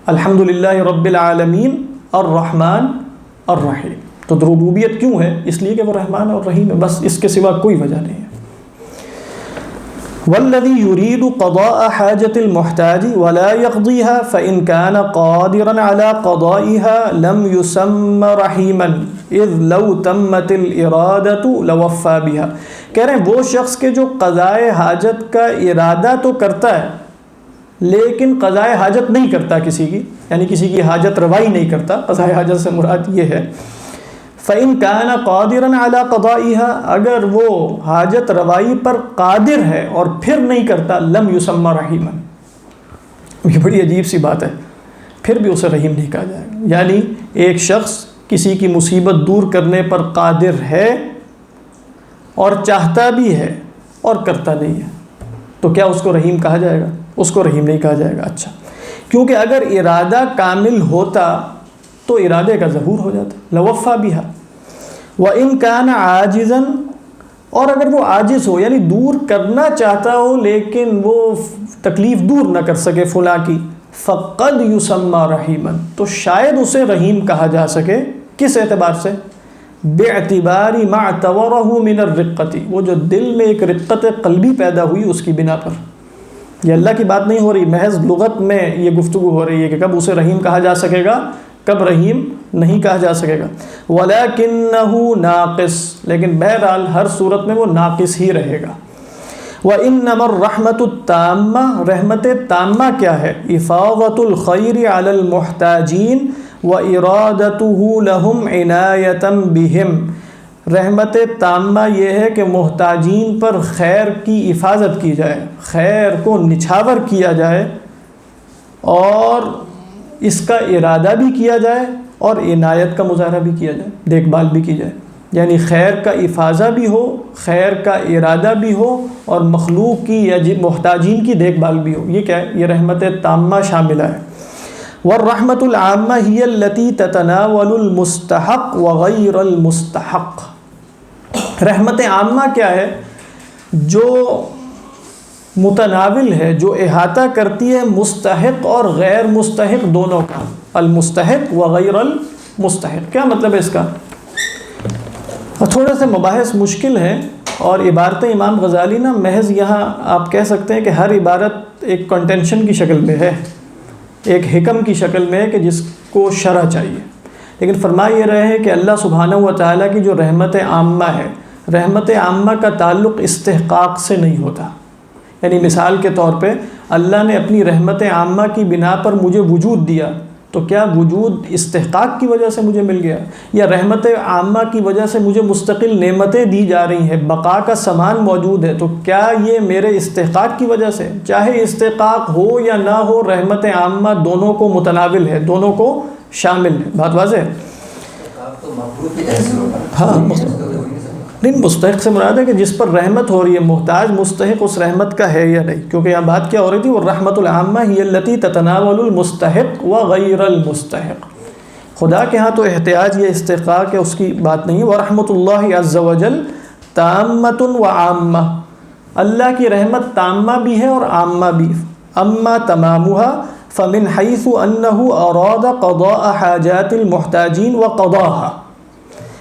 الحمدللہ رب العالمین الرحمن الرحیم. تو ربوبیت کیوں ہے؟ اس لیے کہ وہ رحمان اور رحیم ہے، بس اس کے سوا کوئی وجہ نہیں ہے. والذی یرید قضاء حاجۃ المحتاج ولا یقضیها فإن کان قادرا علی قضائها لم یسم رحیما اذ لو تمت الارادۃ لوفى بها. کہہ رہے ہیں وہ شخص کے جو قضاء حاجت کا ارادہ تو کرتا ہے لیکن قضاء حاجت نہیں کرتا کسی کی، یعنی کسی کی حاجت روائی نہیں کرتا. قضاء حاجت سے مراد یہ ہے فَإِن كَانَ قَادِرًا عَلَى قَضَائِهَا، اگر وہ حاجت روائی پر قادر ہے اور پھر نہیں کرتا لم یسمى رحیما. یہ بڑی عجیب سی بات ہے، پھر بھی اسے رحیم نہیں کہا جائے گا. یعنی ایک شخص کسی کی مصیبت دور کرنے پر قادر ہے اور چاہتا بھی ہے اور کرتا نہیں ہے تو کیا اس کو رحیم کہا جائے گا؟ اس کو رحیم نہیں کہا جائے گا. اچھا، کیونکہ اگر ارادہ کامل ہوتا تو ارادے کا ظہور ہو جاتا. لوفى بها. وَإِن كَانَ عَاجِزًا، اور اگر وہ عاجز ہو یعنی دور کرنا چاہتا ہو لیکن وہ تکلیف دور نہ کر سکے فلاں کی، فَقَدْ يُسَمَّى رَحِيمًا، تو شاید اسے رحیم کہا جا سکے. کس اعتبار سے؟ بِاعْتِبَارِ مَا اعْتَبَرَهُ مِنَ الرِّقَّةِ، وہ جو دل میں ایک رقت قلبی پیدا ہوئی اس کی بنا پر. یہ اللہ کی بات نہیں ہو رہی، محض لغت میں یہ گفتگو ہو رہی ہے کہ کب اسے رحیم کہا جا سکے گا، کب رحیم نہیں کہا جا سکے گا. وَلَكِنَّهُ ناقص، لیکن بہرحال ہر صورت میں وہ ناقص ہی رہے گا. وَإِنَّمَا الرَّحْمَةُ التَّامَّةُ، رحمت تامہ کیا ہے؟ إِفَاضَةُ الْخَيْرِ عَلَى الْمُحْتَاجِينَ وَإِرَادَتُهُ لَهُمْ عِنَایَةً بِهِمْ. رحمت تامہ یہ ہے کہ محتاجین پر خیر کی حفاظت کی جائے، خیر کو نچھاور کیا جائے اور اس کا ارادہ بھی کیا جائے اور عنایت کا مظاہرہ بھی کیا جائے، دیکھ بھال بھی کی جائے. یعنی خیر کا افاضہ بھی ہو، خیر کا ارادہ بھی ہو اور مخلوق کی یا محتاجین کی دیکھ بھال بھی ہو. یہ کیا ہے؟ یہ رحمت تامہ شاملہ ہے. والرحمت العامہ ہی التی تتناول المستحق وغیر المستحق. رحمت عامہ کیا ہے؟ جو متناول ہے، جو احاطہ کرتی ہے مستحق اور غیر مستحق دونوں کا. المستحق وغیر المستحق، کیا مطلب ہے اس کا؟ تھوڑے سے مباحث مشکل ہیں اور عبارت امام غزالی نا محض یہاں آپ کہہ سکتے ہیں کہ ہر عبارت ایک کنٹینشن کی شکل میں ہے، ایک حکم کی شکل میں ہے کہ جس کو شرح چاہیے. لیکن فرما یہ رہے ہیں کہ اللہ سبحانہ و تعالیٰ کی جو رحمت عامہ ہے، رحمت عامہ کا تعلق استحقاق سے نہیں ہوتا. یعنی مثال کے طور پہ اللہ نے اپنی رحمت عامہ کی بنا پر مجھے وجود دیا تو کیا وجود استحقاق کی وجہ سے مجھے مل گیا؟ یا رحمت عامہ کی وجہ سے مجھے مستقل نعمتیں دی جا رہی ہیں، بقا کا سامان موجود ہے، تو کیا یہ میرے استحقاق کی وجہ سے؟ چاہے استحقاق ہو یا نہ ہو، رحمت عامہ دونوں کو متناول ہے، دونوں کو شامل ہے. بات واضح ہے؟ ہاں، نہیں، مستحق سے مراد ہے کہ جس پر رحمت ہو رہی ہے، محتاج مستحق اس رحمت کا ہے یا نہیں. کیونکہ یہاں بات کیا ہو رہی تھی؟ وہ رحمت العامہ ہی التی تتناول المستحق وغیر المستحق. خدا کے ہاں تو احتیاج یا استحقاق ہے، اس کی بات نہیں. ورحمت اللہ عز وجل تامۃ وعامہ، اللہ کی رحمت تامہ بھی ہے اور عامہ بھی. اما تمامها فمن حيث أنه أراد قضاء حاجات المحتاجين وقضاها،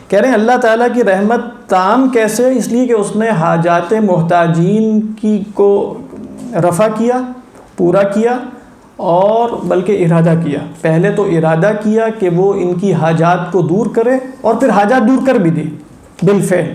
کہہ رہے ہیں اللہ تعالیٰ کی رحمت تام کیسے؟ اس لیے کہ اس نے حاجات محتاجین کی کو رفع کیا، پورا کیا، اور بلکہ ارادہ کیا۔ پہلے تو ارادہ کیا کہ وہ ان کی حاجات کو دور کرے، اور پھر حاجات دور کر بھی دی بالفعل۔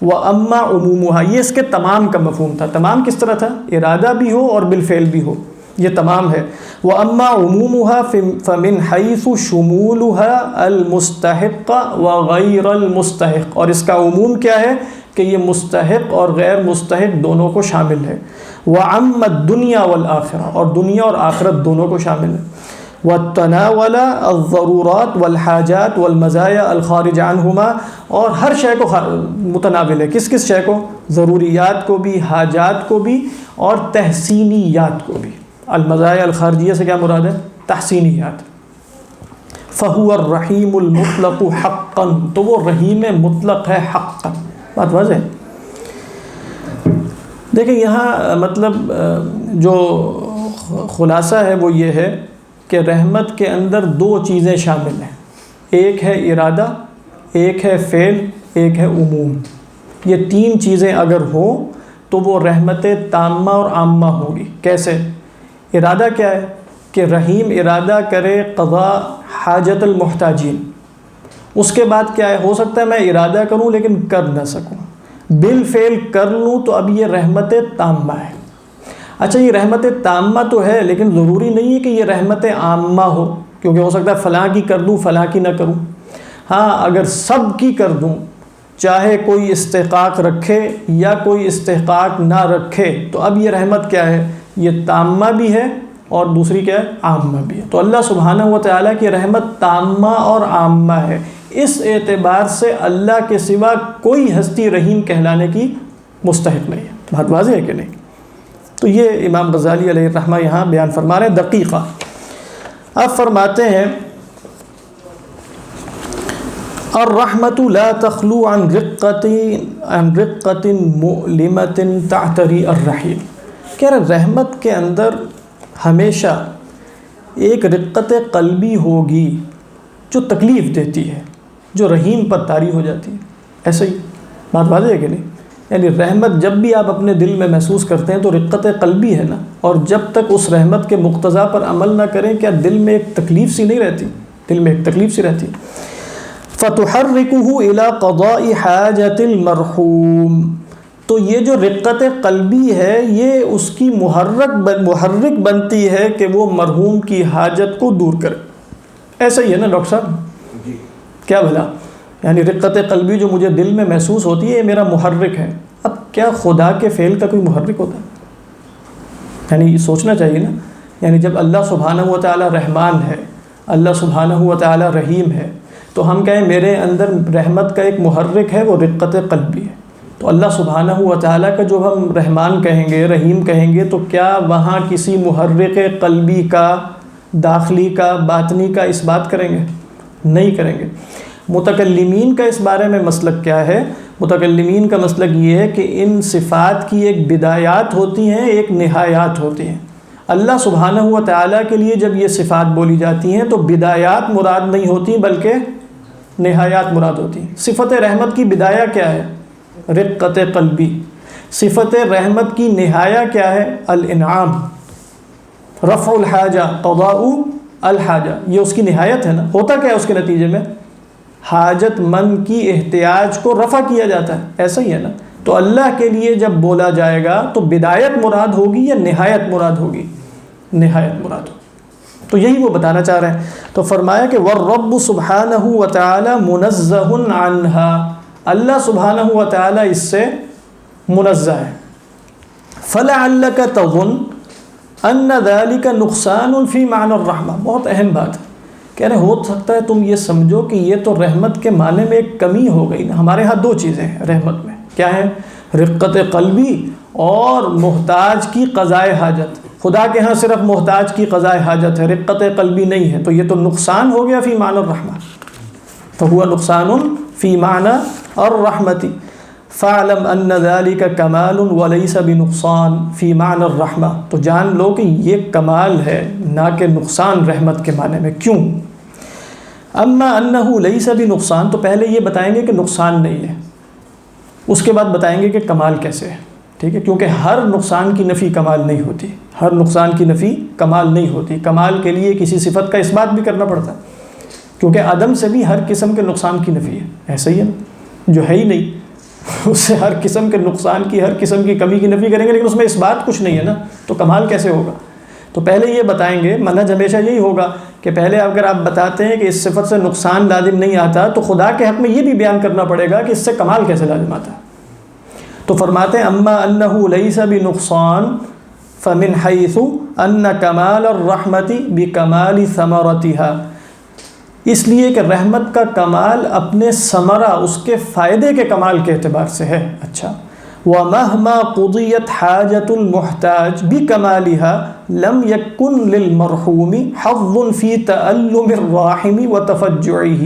وَأَمَّا عُمُومُهَا، یہ اس کے تمام کا مفہوم تھا۔ تمام کس طرح تھا؟ ارادہ بھی ہو اور بالفعل بھی ہو، یہ تمام ہے۔ وَأَمَّا عُمُومُهَا فَمِنْ حَيْثُ شُمُولُهَا الْمُسْتَحِقَّ وَغَيْرَ الْمُسْتَحِقِّ، اور اس کا عموم کیا ہے کہ یہ مستحق اور غیر مستحق دونوں کو شامل ہے۔ وَعَمَّ الدُّنْيَا وَالْآخِرَةَ، اور دنیا اور آخرت دونوں کو شامل ہے۔ وَتَنَاوَلَ الضَّرُورَاتِ وَالْحَاجَاتِ وَالْمَزَايَا الْخَارِجَ عَنْهُمَا، اور ہر شے کو متناول ہے۔ کس کس شے کو؟ ضروریات کو بھی، حاجات کو بھی، اور تحسینیات کو بھی۔ المزایا الخارجیہ سے کیا مراد ہے؟ تحسینیات۔ فَهُوَ الرَّحِيمُ الْمُطْلَقُ حَقًّا، تو وہ رحیم مطلق ہے حقًا۔ بات واضح ہے؟ دیکھیں یہاں مطلب جو خلاصہ ہے وہ یہ ہے کہ رحمت کے اندر دو چیزیں شامل ہیں، ایک ہے ارادہ، ایک ہے فعل، ایک ہے عموم۔ یہ تین چیزیں اگر ہوں تو وہ رحمت تامہ اور عامہ ہوگی۔ کیسے؟ ارادہ کیا ہے کہ رحیم ارادہ کرے قضاء حاجت المحتاجین، اس کے بعد کیا ہے؟ ہو سکتا ہے میں ارادہ کروں لیکن کر نہ سکوں، بالفعل کر لوں، تو اب یہ رحمت تامہ ہے۔ اچھا یہ رحمت تامہ تو ہے لیکن ضروری نہیں ہے کہ یہ رحمت عامہ ہو، کیونکہ ہو سکتا ہے فلاں کی کر دوں فلاں کی نہ کروں۔ ہاں اگر سب کی کر دوں، چاہے کوئی استحقاق رکھے یا کوئی استحقاق نہ رکھے، تو اب یہ رحمت کیا ہے؟ یہ تامہ بھی ہے اور دوسری کیا ہے؟ عامہ بھی ہے۔ تو اللہ سبحانہ و تعالیٰ کی رحمت تامہ اور عامہ ہے، اس اعتبار سے اللہ کے سوا کوئی ہستی رحیم کہلانے کی مستحق نہیں ہے۔ بات واضح ہے کہ نہیں؟ تو یہ امام غزالی علیہ الرحمہ یہاں بیان فرما رہے ہیں دقیقہ۔ اب فرماتے ہیں الرحمت لا تخلو عن رقۃ مؤلمۃ تعتری الرحیم، کہہ رہے رحمت کے اندر ہمیشہ ایک رقت قلبی ہوگی جو تکلیف دیتی ہے، جو رحیم پر طاری ہو جاتی ہے۔ ایسا ہی بات واضح ہے کہ نہیں؟ یعنی رحمت جب بھی آپ اپنے دل میں محسوس کرتے ہیں تو رقت قلبی ہے نا، اور جب تک اس رحمت کے مقتضا پر عمل نہ کریں کیا دل میں ایک تکلیف سی نہیں رہتی؟ دل میں ایک تکلیف سی رہتی۔ فَتُحَرِّكُهُ إِلَىٰ قَضَاءِ حَاجَةِ الْمَرْحُومِ، تو یہ جو رقت قلبی ہے یہ اس کی محرک بنتی ہے کہ وہ مرحوم کی حاجت کو دور کرے۔ ایسا ہی ہے نا ڈاکٹر صاحب؟ کیا بھلا، یعنی رقت قلبی جو مجھے دل میں محسوس ہوتی ہے یہ میرا محرک ہے۔ اب کیا خدا کے فعل کا کوئی محرک ہوتا ہے؟ یعنی سوچنا چاہیے نا، یعنی جب اللہ سبحانہ و تعالی رحمان ہے، اللہ سبحانہ و تعالی رحیم ہے، تو ہم کہیں میرے اندر رحمت کا ایک محرک ہے، وہ رقت قلبی ہے۔ تو اللہ سبحانہ و تعالیٰ کا جو ہم رحمان کہیں گے، رحیم کہیں گے، تو کیا وہاں کسی محرک قلبی کا، داخلی کا، باطنی کا اس بات کریں گے؟ نہیں کریں گے۔ متکلمین کا اس بارے میں مسلک کیا ہے؟ متکلمین کا مسلک یہ ہے کہ ان صفات کی ایک بدایات ہوتی ہیں، ایک نہایات ہوتی ہیں۔ اللہ سبحانہ و تعالیٰ کے لیے جب یہ صفات بولی جاتی ہیں تو بدایات مراد نہیں ہوتی بلکہ نہایات مراد ہوتی ہیں۔ صفت رحمت کی بدایہ کیا ہے؟ رقت قلبی۔ صفت رحمت کی نہایہ کیا ہے؟ الانعام، رفع الحاجہ، قضاء الحاجہ، یہ اس کی نہایت ہے نا۔ ہوتا کیا ہے اس کے نتیجے میں؟ حاجت مند کی احتیاج کو رفع کیا جاتا ہے، ایسا ہی ہے نا۔ تو اللہ کے لیے جب بولا جائے گا تو بدایت مراد ہوگی یا نہایت مراد ہوگی؟ نہایت مراد ہوگی۔ تو یہی وہ بتانا چاہ رہے ہیں۔ تو فرمایا کہ وَالرَّبُّ سُبْحَانَهُ وَتَعَالَى مُنَزَّهٌ عَنْهَا، اللہ سبحانہ و تعالیٰ اس سے منزہ ہے۔ فَلَعَلَّكَ تَظُنُّ أَنَّ ذَلِكَ نُقْصَانٌ فِي مَعْنَى الرَّحْمَةِ، بہت اہم بات ہے، کہہ رہے ہو سکتا ہے تم یہ سمجھو کہ یہ تو رحمت کے معنی میں ایک کمی ہو گئی نا۔ ہمارے ہاں دو چیزیں ہیں رحمت میں، کیا ہے؟ رقت قلبی اور محتاج کی قضائے حاجت۔ خدا کے ہاں صرف محتاج کی قضائے حاجت ہے، رقت قلبی نہیں ہے، تو یہ تو نقصان ہو گیا فی معنی الرحمہ، فہو نقصان فی معنی الرحمتی۔ فَاعْلَمْ أَنَّ ذَلِكَ كَمَالٌ وَلَيْسَ بِنُقْصَانٍ فِي مَعْنَى الرَّحْمَةِ، تو جان لو کہ یہ کمال ہے نہ کہ نقصان رحمت کے معنی میں. کیوں؟ اما انہ لیس بنقصان، تو پہلے یہ بتائیں گے کہ نقصان نہیں ہے، اس کے بعد بتائیں گے کہ کمال کیسے ہے. ٹھیک ہے، کیونکہ ہر نقصان کی نفی کمال نہیں ہوتی، ہر نقصان کی نفی کمال نہیں ہوتی. کمال کے لیے کسی صفت کا اثبات بھی کرنا پڑتا ہے، کیونکہ عدم سے بھی ہر قسم کے نقصان کی نفی ہے. ایسا ہی ہے نا، جو ہے ہی نہیں اس سے ہر قسم کے نقصان کی، ہر قسم کی کمی کی نفی کریں گے، لیکن اس میں اثبات کچھ نہیں ہے نا، تو کمال کیسے ہوگا؟ تو پہلے یہ بتائیں گے. منہج ہمیشہ یہی ہوگا کہ پہلے اگر آپ بتاتے ہیں کہ اس صفت سے نقصان لازم نہیں آتا، تو خدا کے حق میں یہ بھی بیان کرنا پڑے گا کہ اس سے کمال کیسے لازم آتا ہے. تو فرماتے ہیں اما انہ لیس بنقصان فمن حیث ان کمال الرحمت بکمال ثمرتها، اس لیے کہ رحمت کا کمال اپنے ثمرہ، اس کے فائدے کے کمال کے اعتبار سے ہے. اچھا، وَمَهْمَا قُضِيَتْ حَاجَةُ الْمُحْتَاجِ بِكَمَالِهَا لَمْ يَكُنْ لِلْمَرْحُومِ حَظٌّ فِي تَأَلُّمِ الرَّاحِمِ وَتَفَجُّعِهِ.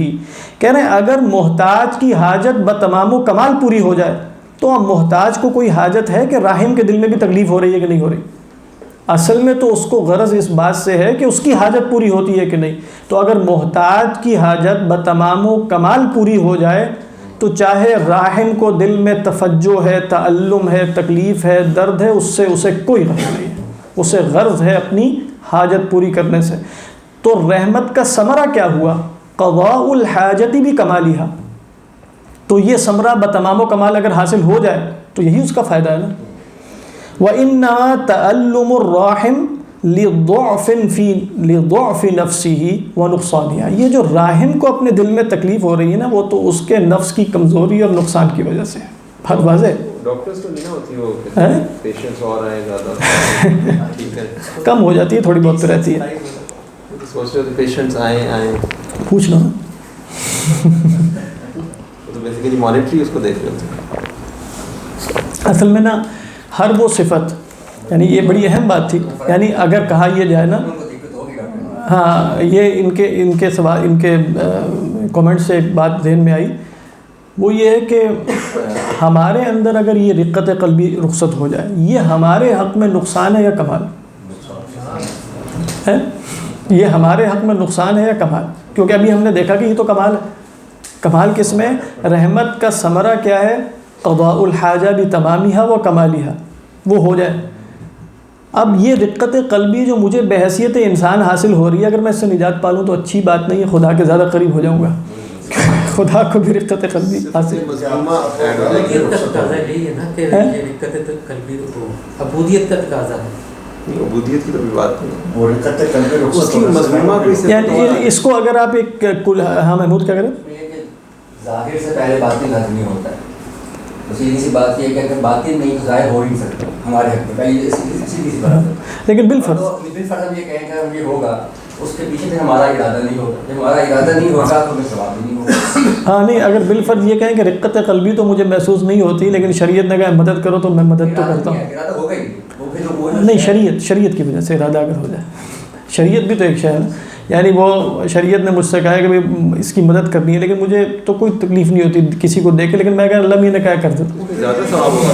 کہہ رہے ہیں اگر محتاج کی حاجت بتمام و کمال پوری ہو جائے تو اب محتاج کو کوئی حاجت ہے کہ راحم کے دل میں بھی تکلیف ہو رہی ہے کہ نہیں ہو رہی؟ اصل میں تو اس کو غرض اس بات سے ہے کہ اس کی حاجت پوری ہوتی ہے کہ نہیں. تو اگر محتاج کی حاجت بتمام و کمال پوری ہو جائے تو چاہے راحم کو دل میں تفجع ہے، تعلم ہے، تکلیف ہے، درد ہے، اس سے اسے کوئی غرض نہیں ہے، اسے غرض ہے اپنی حاجت پوری کرنے سے. تو رحمت کا ثمرہ کیا ہوا؟ قضاء الحاجت بکمالہا. تو یہ ثمرہ بتمام و کمال اگر حاصل ہو جائے تو یہی اس کا فائدہ ہے نا. وَإِنَّمَا تَأَلُّمُ الرَّاحِمِ لِضُعْفِ نَفْسِهِ وَنُقْصَانِهَا. یہ جو راحم کو اپنے دل میں تکلیف ہو رہی ہے نا، وہ تو اس کے نفس کی کمزوری اور نقصان کی وجہ سے ہے. بہت واضح. ڈاکٹرز تو نہیں ہوتی وہ پیشنٹس اور آئے زیادہ کم ہو جاتی ہے، تھوڑی بہت تو رہتی ہے. سوچ رہے پیشنٹس آئیں پوچھ لو نا. تو بیسیکلی مانیٹری اس کو دیکھ رہے ہوتے. اصل میں نا ہر وہ صفت، یعنی یہ بڑی اہم بات تھی، یعنی اگر کہا یہ جائے نا، ہاں یہ ان کے سوال، ان کے کامنٹ سے ایک بات ذہن میں آئی، وہ یہ ہے کہ ہمارے اندر اگر یہ رقت قلبی رخصت ہو جائے، یہ ہمارے حق میں نقصان ہے یا کمال ہے؟ یہ ہمارے حق میں نقصان ہے یا کمال؟ کیونکہ ابھی ہم نے دیکھا کہ یہ تو کمال ہے. کمال کس میں؟ رحمت کا ثمرہ کیا ہے؟ قضاء الحاجہ بتمامہا و کمالہا، وہ ہو جائے. اب یہ رقت قلبی جو مجھے بحیثیت انسان حاصل ہو رہی ہے، اگر میں اس سے نجات پالوں تو اچھی بات نہیں ہے، خدا کے زیادہ قریب ہو جاؤں گا. خدا کو بھی رقت قلبی حاصل. عبودیت کا تقاضا ہے، عبودیت کی تو بھی بات نہیں. وہ رقت قلبی اس کی مظلومہ کوئی سے یعنی اس کو اگر آپ ایک ہاں محمود کیا کریں؟ ظاہر سے پہلے باطن لازمی ہوتا ہے. سیدھی سی بات یہ ہے کہ اگر باطن نہیں تو ظاہر ہو ہی نہیں سکتا ہمارے حق میں. سیدھی سی بات ہے. لیکن بالفرض ہم یہ کہیں کہ یہ ہوگا، اس کے پیچھے سے ہمارا ارادہ نہیں ہوگا. جب ہمارا ارادہ نہیں ہوگا تو ہمیں ثواب بھی نہیں ہوگا. ہاں نہیں، اگر بالفرض یہ کہیں کہ رقت قلبی تو مجھے محسوس نہیں ہوتی، لیکن شریعت نے کہا مدد کرو تو میں مدد تو کرتا ہوں. ارادہ ہوگا ہی نہیں، شریعت کی وجہ سے ارادہ اگر ہو جائے. شریعت بھی تو ایک شے ہے نا. یعنی وہ شریعت نے مجھ سے کہا ہے کہ اس کی مدد کرنی ہے، لیکن مجھے تو کوئی تکلیف نہیں ہوتی کسی کو دیکھ کے، لیکن میں کہا اللہ نے کہا کر دیتا. زیادہ ثواب ہوگا.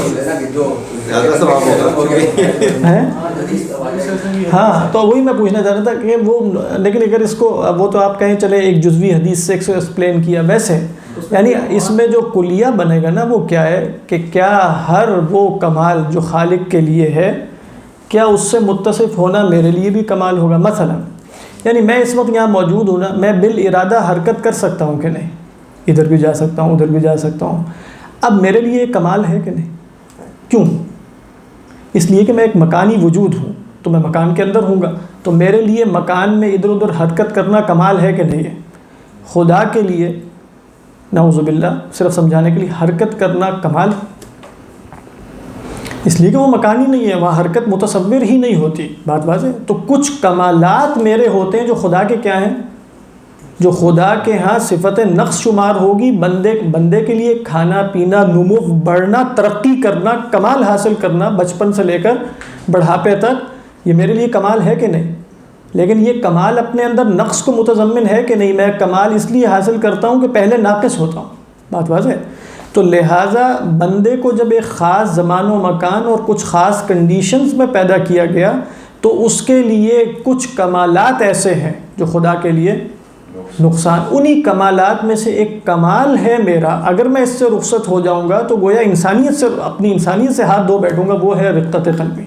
ہاں تو وہی میں پوچھنا چاہ رہا تھا کہ وہ، لیکن اگر اس کو وہ تو آپ کہیں چلے ایک جزوی حدیث سے ایکسپلین کیا، ویسے یعنی اس میں جو کلیہ بنے گا نا وہ کیا ہے کہ کیا ہر وہ کمال جو خالق کے لیے ہے، کیا اس سے متصف ہونا میرے لیے بھی کمال ہوگا؟ مثلا یعنی میں اس وقت یہاں موجود ہوں نا، میں بالارادہ حرکت کر سکتا ہوں کہ نہیں؟ ادھر بھی جا سکتا ہوں، ادھر بھی جا سکتا ہوں. اب میرے لیے یہ کمال ہے کہ نہیں؟ کیوں؟ اس لیے کہ میں ایک مکانی وجود ہوں، تو میں مکان کے اندر ہوں گا، تو میرے لیے مکان میں ادھر ادھر حرکت کرنا کمال ہے کہ نہیں ہے؟ خدا کے لیے نعوذ باللہ صرف سمجھانے کے لیے حرکت کرنا کمال، اس لیے کہ وہ مکان ہی نہیں ہے، وہاں حرکت متصور ہی نہیں ہوتی. بات واضح. تو کچھ کمالات میرے ہوتے ہیں جو خدا کے کیا ہیں، جو خدا کے ہاں صفت نقص شمار ہوگی. بندے کے لیے کھانا پینا، نمو، بڑھنا، ترقی کرنا، کمال حاصل کرنا بچپن سے لے کر بڑھاپے تک، یہ میرے لیے کمال ہے کہ نہیں؟ لیکن یہ کمال اپنے اندر نقص کو متضمن ہے کہ نہیں؟ میں کمال اس لیے حاصل کرتا ہوں کہ پہلے ناقص ہوتا ہوں. بات واضح ہے. تو لہٰذا بندے کو جب ایک خاص زمان و مکان اور کچھ خاص کنڈیشنز میں پیدا کیا گیا تو اس کے لیے کچھ کمالات ایسے ہیں جو خدا کے لیے نقصان. انہی کمالات میں سے ایک کمال ہے میرا، اگر میں اس سے رخصت ہو جاؤں گا تو گویا انسانیت سے، اپنی انسانیت سے ہاتھ دھو بیٹھوں گا، وہ ہے رقت قلبی.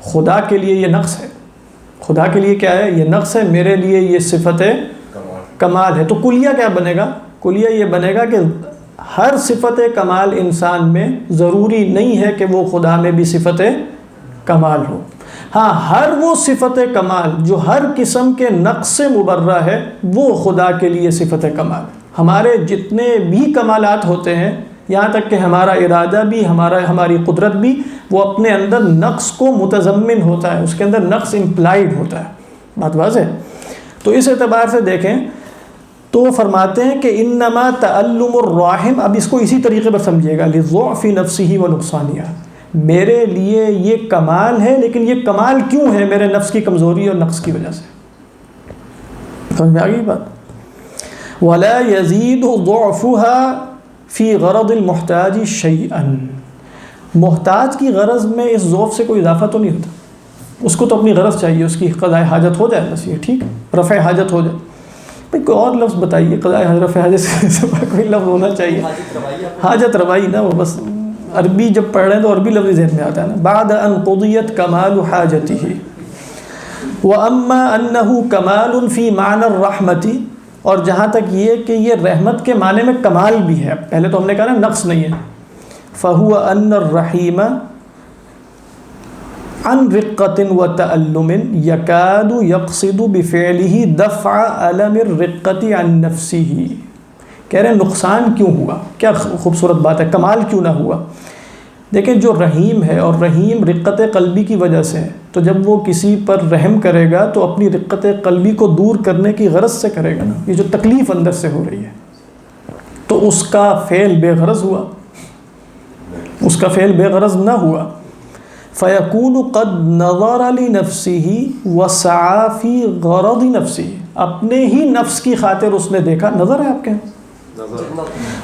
خدا کے لیے یہ نقص ہے. خدا کے لیے کیا ہے؟ یہ نقص ہے. میرے لیے یہ صفت کمال ہے. تو کلیہ کیا بنے گا؟ کلیہ یہ بنے گا کہ ہر صفت کمال انسان میں ضروری نہیں ہے کہ وہ خدا میں بھی صفت کمال ہو. ہاں، ہر وہ صفت کمال جو ہر قسم کے نقص سے مبرہ ہے وہ خدا کے لیے صفت کمال. ہمارے جتنے بھی کمالات ہوتے ہیں، یہاں تک کہ ہمارا ارادہ بھی، ہماری قدرت بھی، وہ اپنے اندر نقص کو متضمن ہوتا ہے، اس کے اندر نقص امپلائڈ ہوتا ہے. بات واضح ہے؟ تو اس اعتبار سے دیکھیں تو فرماتے ہیں کہ انما تعلم الراحم، اب اس کو اسی طریقے پر سمجھیے گا، لضعف نفسه ونقصانها، میرے لیے یہ کمال ہے، لیکن یہ کمال کیوں ہے؟ میرے نفس کی کمزوری اور نقص کی وجہ سے. سمجھ میں آ گئی بات؟ ولا يزيد ضعفها فی غرض المحتاج شیئا، محتاج کی غرض میں اس ضعف سے کوئی اضافہ تو نہیں ہوتا. اس کو تو اپنی غرض چاہیے، اس کی قضاء حاجت ہو جائے بس، یہ ٹھیک ہے، رفع حاجت ہو جائے. بھائی کوئی اور لفظ بتائیے، قضاء رفع حاجت سے کوئی لفظ ہونا چاہیے. حاجت روائی نا، وہ بس عربی جب پڑھ رہے ہیں تو عربی لفظ ذہن میں آتا ہے نا. بعد ان قضیت کمال حاجته واما انه کمال فی معنی الرحمۃ، اور جہاں تک یہ کہ یہ رحمت کے معنی میں کمال بھی ہے، پہلے تو ہم نے کہا نا نقص نہیں ہے. فہو ان الرحیم عن رقۃ وتألم یکاد یقصد بفعلہ دفع الم الرقۃ عن نفسہ. کہہ رہے ہیں نقصان کیوں ہوا؟ کیا خوبصورت بات ہے، کمال کیوں نہ ہوا؟ دیکھیں جو رحیم ہے، اور رحیم رقت قلبی کی وجہ سے ہے، تو جب وہ کسی پر رحم کرے گا تو اپنی رقت قلبی کو دور کرنے کی غرض سے کرے گا نا. یہ جو تکلیف اندر سے ہو رہی ہے تو اس کا فعل بے غرض ہوا، اس کا فعل بے غرض نہ ہوا. فیکون قد نظر لنفسہ وسعی فی غرض نفسہ، اپنے ہی نفس کی خاطر اس نے دیکھا، نظر ہے آپ کے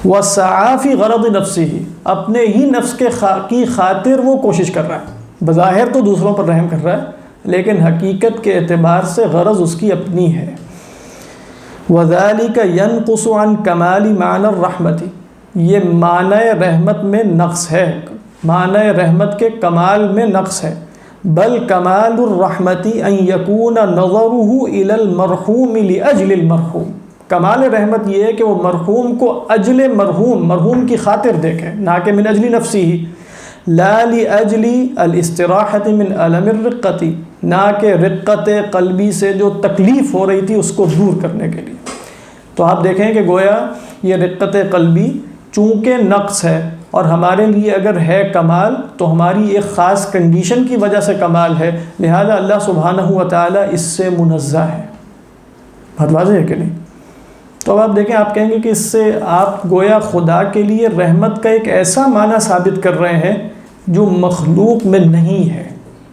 وسعی فی غرض نفسہ، اپنے ہی نفس کی خاطر وہ کوشش کر رہا ہے. بظاہر تو دوسروں پر رحم کر رہا ہے، لیکن حقیقت کے اعتبار سے غرض اس کی اپنی ہے. وذالک ینقص عن کمال معنی الرحمۃ، یہ معنی رحمت میں نقص ہے، معنی رحمت کے کمال میں نقص ہے. بل کمال الرحمۃ ان یکون نظرہ الی المرحوم لاجل المرحوم، کمال رحمت یہ ہے کہ وہ مرحوم کو اجل مرحوم کی خاطر دیکھے، نہ کہ من اجل نفسی ہی، لا لاجل الاستراحۃ من الم الرقۃ، نہ کہ رقت قلبی سے جو تکلیف ہو رہی تھی اس کو دور کرنے کے لیے. تو آپ دیکھیں کہ گویا یہ رقت قلبی چونکہ نقص ہے، اور ہمارے لیے اگر ہے کمال تو ہماری ایک خاص کنڈیشن کی وجہ سے کمال ہے، لہذا اللہ سبحانہ و تعالیٰ اس سے منزہ ہے. بات واضح ہے کہ نہیں؟ تو اب آپ دیکھیں، آپ کہیں گے کہ اس سے آپ گویا خدا کے لیے رحمت کا ایک ایسا معنی ثابت کر رہے ہیں جو مخلوق میں نہیں ہے.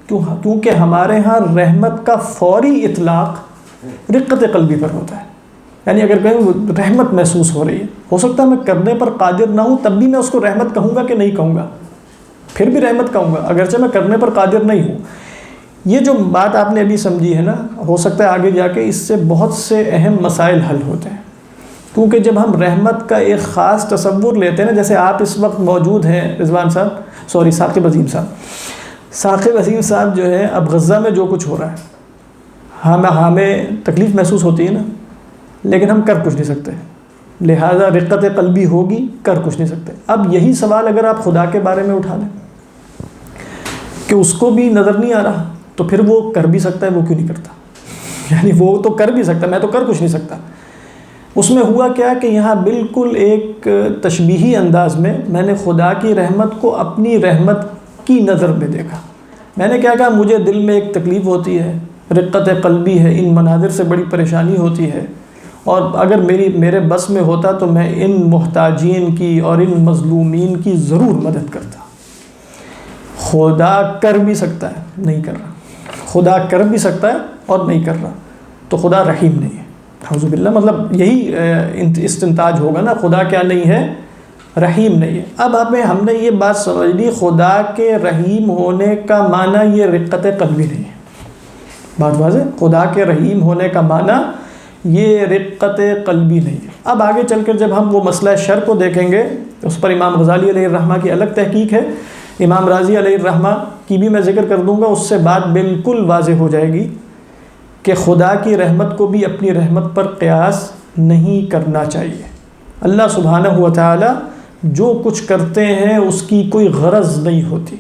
کیونکہ ہمارے ہاں رحمت کا فوری اطلاق رقت قلبی پر ہوتا ہے. یعنی اگر کہیں رحمت محسوس ہو رہی ہے، ہو سکتا ہے میں کرنے پر قادر نہ ہوں، تب بھی میں اس کو رحمت کہوں گا کہ نہیں کہوں گا؟ پھر بھی رحمت کہوں گا اگرچہ میں کرنے پر قادر نہیں ہوں. یہ جو بات آپ نے ابھی سمجھی ہے نا، ہو سکتا ہے آگے جا کے اس سے بہت سے اہم مسائل حل ہوتے ہیں. کیونکہ جب ہم رحمت کا ایک خاص تصور لیتے ہیں نا، جیسے آپ اس وقت موجود ہیں رضوان صاحب، ثاقب عظیم صاحب جو ہے، اب غزہ میں جو کچھ ہو رہا ہے، ہمیں تکلیف محسوس ہوتی ہے نا، لیکن ہم کر کچھ نہیں سکتے، لہٰذا رقت قلبی ہوگی، کر کچھ نہیں سکتے. اب یہی سوال اگر آپ خدا کے بارے میں اٹھا لیں کہ اس کو بھی نظر نہیں آ رہا، تو پھر وہ کر بھی سکتا ہے، وہ کیوں نہیں کرتا؟ یعنی وہ تو کر بھی سکتا ہے، میں تو کر کچھ نہیں سکتا. اس میں ہوا کیا کہ یہاں بالکل ایک تشبیہی انداز میں میں نے خدا کی رحمت کو اپنی رحمت کی نظر میں دیکھا. میں نے کیا کہا، مجھے دل میں ایک تکلیف ہوتی ہے، رقت قلبی ہے، ان مناظر سے بڑی پریشانی ہوتی ہے، اور اگر میرے بس میں ہوتا تو میں ان محتاجین کی اور ان مظلومین کی ضرور مدد کرتا. خدا کر بھی سکتا ہے، نہیں کر رہا. خدا کر بھی سکتا ہے اور نہیں کر رہا، تو خدا رحیم نہیں ہے. اعوذ باللہ، مطلب یہی استنتاج ہوگا نا. خدا کیا نہیں ہے؟ رحیم نہیں ہے. اب ہم نے یہ بات سمجھ لی خدا کے رحیم ہونے کا معنی یہ رقت قلبی نہیں ہے. بات واضح؟ خدا کے رحیم ہونے کا معنی یہ رقت قلبی نہیں ہے. اب آگے چل کر جب ہم وہ مسئلہ شر کو دیکھیں گے اس پر امام غزالی علیہ الرحمہ کی الگ تحقیق ہے, امام راضی علیہ الرحمہ کی بھی میں ذکر کر دوں گا, اس سے بات بالکل واضح ہو جائے گی کہ خدا کی رحمت کو بھی اپنی رحمت پر قیاس نہیں کرنا چاہیے. اللہ سبحانہ و تعالی جو کچھ کرتے ہیں اس کی کوئی غرض نہیں ہوتی,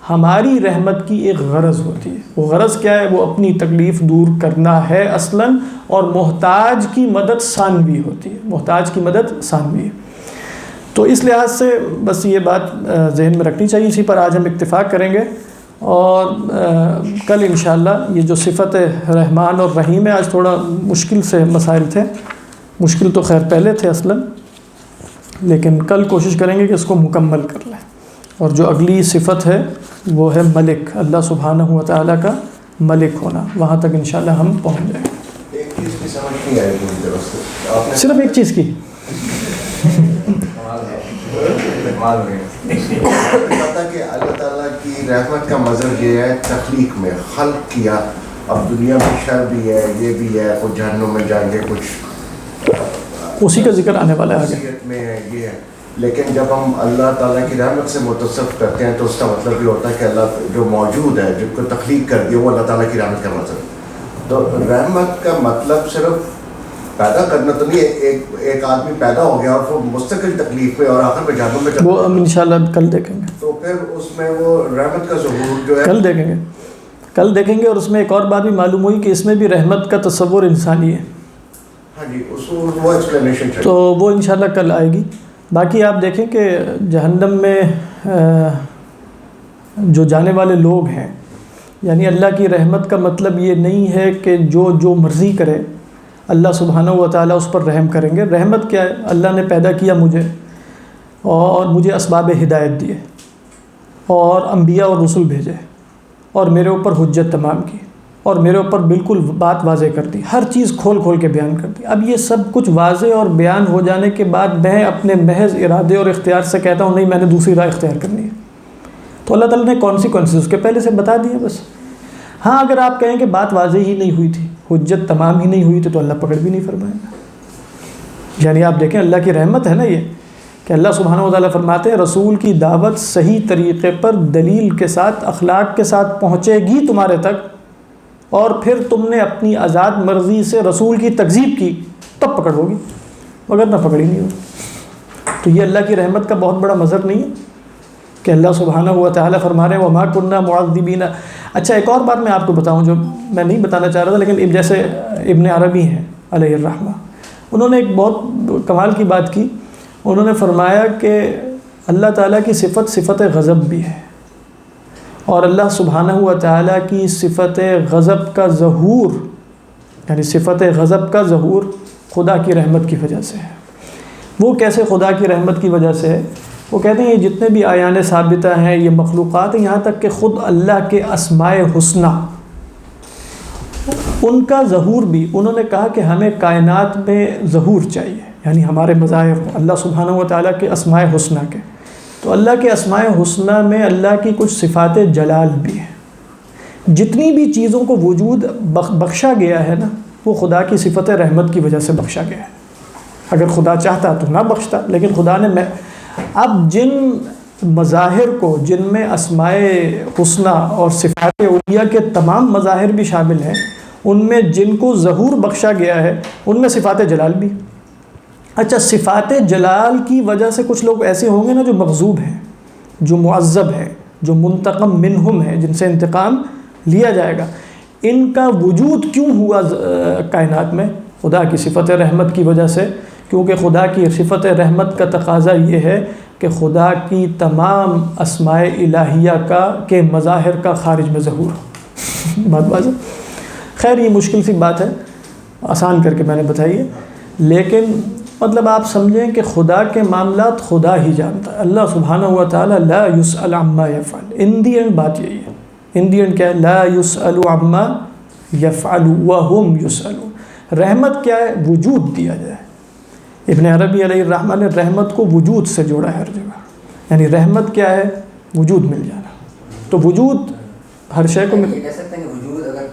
ہماری رحمت کی ایک غرض ہوتی ہے. وہ غرض کیا ہے؟ وہ اپنی تکلیف دور کرنا ہے اصلاً, اور محتاج کی مدد ثانوی ہوتی ہے, محتاج کی مدد ثانوی ہے. تو اس لحاظ سے بس یہ بات ذہن میں رکھنی چاہیے. اسی پر آج ہم اتفاق کریں گے, اور کل انشاءاللہ یہ جو صفت رحمان اور رحیم ہے, آج تھوڑا مشکل سے مسائل تھے, مشکل تو خیر پہلے تھے اصلاً, لیکن کل کوشش کریں گے کہ اس کو مکمل کر لیں. اور جو اگلی صفت ہے وہ ہے ملک, اللہ سبحانہ و تعالیٰ کا ملک ہونا. وہاں تک انشاءاللہ ہم پہنچ جائیں گے. ایک چیز کی سمجھ نہیں آئی میری طرف سے, آپ نے صرف ایک چیز کی پتا کہ اللہ تعالیٰ کی رحمت کا مظہر یہ ہے تخلیق میں, خلق کیا. اب دنیا میں شر بھی ہے, یہ بھی ہے, کچھ جہنم میں جائیں گے, کچھ اسی کا ذکر آنے والا ہے آگے. وصیت میں ہے, یہ ہے. لیکن جب ہم اللہ تعالیٰ کی رحمت سے متصف کرتے ہیں تو اس کا مطلب یہ ہوتا ہے کہ اللہ جو موجود ہے, جس کو تخلیق کر دیا, وہ اللہ تعالیٰ کی رحمت کا مطلب. تو رحمت کا مطلب صرف پیدا کرنا تو نہیں ہے, ایک آدمی پیدا ہو گیا اور وہ مستقل تکلیف میں اور آخر میں جہنم میں, وہ ہم انشاءاللہ کل دیکھیں گے. تو پھر اس میں وہ رحمت کا ظہور جو ہے کل دیکھیں گے. اور اس میں ایک اور بات بھی معلوم ہوئی کہ اس میں بھی رحمت کا تصور انسانی ہے. ہاں جی, اس وہ ایکسپلینیشن چاہیے, تو وہ انشاءاللہ کل آئے گی. باقی آپ دیکھیں کہ جہنم میں جو جانے والے لوگ ہیں, یعنی اللہ کی رحمت کا مطلب یہ نہیں ہے کہ جو مرضی کرے اللہ سبحانہ و تعالیٰ اس پر رحم کریں گے. رحمت کیا ہے؟ اللہ نے پیدا کیا مجھے, اور مجھے اسباب ہدایت دیے, اور انبیاء اور رسول بھیجے, اور میرے اوپر حجت تمام کی, اور میرے اوپر بالکل بات واضح کر دی, ہر چیز کھول کے بیان کر دی. اب یہ سب کچھ واضح اور بیان ہو جانے کے بعد میں اپنے محض ارادے اور اختیار سے کہتا ہوں نہیں, میں نے دوسری راہ اختیار کرنی ہے, تو اللہ تعالیٰ نے کانسیکوینسز اس کے پہلے سے بتا دیے بس. ہاں اگر آپ کہیں کہ بات واضح ہی نہیں ہوئی تھی, حجت تمام ہی نہیں ہوئی تھی, تو اللہ پکڑ بھی نہیں فرمائے گا. یعنی آپ دیکھیں اللہ کی رحمت ہے نا یہ, کہ اللہ سبحانہ و تعالیٰ فرماتے ہیں رسول کی دعوت صحیح طریقے پر دلیل کے ساتھ اخلاق کے ساتھ پہنچے گی تمہارے تک, اور پھر تم نے اپنی آزاد مرضی سے رسول کی تکذیب کی تب پکڑ ہوگی, مگر نہ پکڑی نہیں ہوگی. تو یہ اللہ کی رحمت کا بہت بڑا مظہر نہیں ہے کہ اللہ سبحانہ و تعالیٰ فرما رہے ہیں وما کننا معذبین. اچھا ایک اور بات میں آپ کو بتاؤں جو میں نہیں بتانا چاہ رہا تھا, لیکن جیسے ابن عربی ہیں علیہ الرحمہ, انہوں نے ایک بہت کمال کی بات کی. انہوں نے فرمایا کہ اللہ تعالیٰ کی صفت غضب بھی ہے, اور اللہ سبحانہ و تعالیٰ کی صفت غضب کا ظہور, یعنی صفت غضب کا ظہور خدا کی رحمت کی وجہ سے ہے. وہ کیسے خدا کی رحمت کی وجہ سے ہے؟ وہ کہتے ہیں یہ جتنے بھی آیان ثابتہ ہیں, یہ مخلوقات ہیں, یہاں تک کہ خود اللہ کے اسماء حسنہ ان کا ظہور بھی, انہوں نے کہا کہ ہمیں کائنات میں ظہور چاہیے, یعنی ہمارے مظاہر اللہ سبحانہ و تعالیٰ کے اسماء حسنہ کے. تو اللہ کے اسماء حسنہ میں اللہ کی کچھ صفات جلال بھی ہیں. جتنی بھی چیزوں کو وجود بخشا گیا ہے نا, وہ خدا کی صفت رحمت کی وجہ سے بخشا گیا ہے. اگر خدا چاہتا تو نہ بخشتا, لیکن خدا نے اب جن مظاہر کو, جن میں اسماء حسنہ اور صفات علیہ کے تمام مظاہر بھی شامل ہیں, ان میں جن کو ظہور بخشا گیا ہے ان میں صفات جلال بھی. اچھا صفات جلال کی وجہ سے کچھ لوگ ایسے ہوں گے نا جو مغضوب ہیں, جو معذب ہیں, جو منتقم منہم ہیں, جن سے انتقام لیا جائے گا. ان کا وجود کیوں ہوا کائنات میں؟ خدا کی صفت رحمت کی وجہ سے, کیونکہ خدا کی صفت رحمت کا تقاضا یہ ہے کہ خدا کی تمام اسماء الہیہ کے مظاہر کا خارج میں ظہور ہو. بات واضح؟ خیر یہ مشکل سی بات ہے, آسان کر کے میں نے بتائی ہے, لیکن مطلب آپ سمجھیں کہ خدا کے معاملات خدا ہی جانتا ہے. اللہ سبحانہ و تعالی لا یسأل عما یفعل. ان دی اینڈ بات یہی ہے. ان دی اینڈ کیا ہے؟ لا یسأل عما یفعل وہم یسألون. رحمت کیا ہے؟ وجود دیا جائے. ابن عربی علیہ الرحمہ نے رحمت کو وجود سے جوڑا ہے ہر جگہ، یعنی رحمت کیا ہے؟ وجود مل جانا. تو وجود ہر شے کو یہ کہہ سکتے ہیں کہ وجود اگر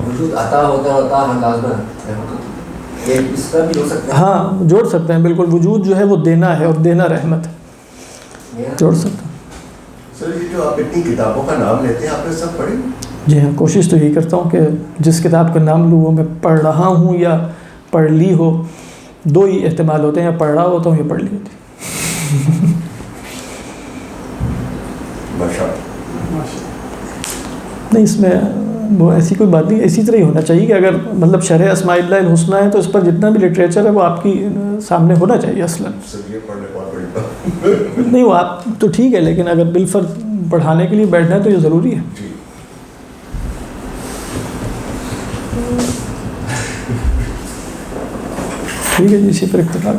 وجود عطا ہوتا ہے عطا ہم لازم ہے، اس کا بھی ہو سکتا ہے. ہاں جوڑ سکتے ہیں بالکل. وجود جو ہے وہ دینا ہے اور دینا رحمت ہے، جوڑ سکتے ہیں. سر یہ جو آپ اتنی کتابوں کا نام لیتے ہیں آپ نے سب پڑھی؟ جی ہاں، کوشش تو یہی کرتا ہوں کہ جس کتاب کا نام لوں وہ میں پڑھ رہا ہوں یا پڑھ لی ہو. دو ہی احتمال ہوتے ہیں، یا پڑھ رہا ہوتا ہوں یا پڑھ لی ہوتی. نہیں اس میں وہ ایسی کوئی بات نہیں، اسی طرح ہی ہونا چاہیے کہ اگر مطلب شرح اسماء اللہ الحسنہ ہے تو اس پر جتنا بھی لٹریچر ہے وہ آپ کی سامنے ہونا چاہیے اصلاً. نہیں وہ آپ تو ٹھیک ہے، لیکن اگر بالفرض پڑھانے کے لیے بیٹھنا ہے تو یہ ضروری ہے. ٹھیک ہے جی، اسی پر اکتفا.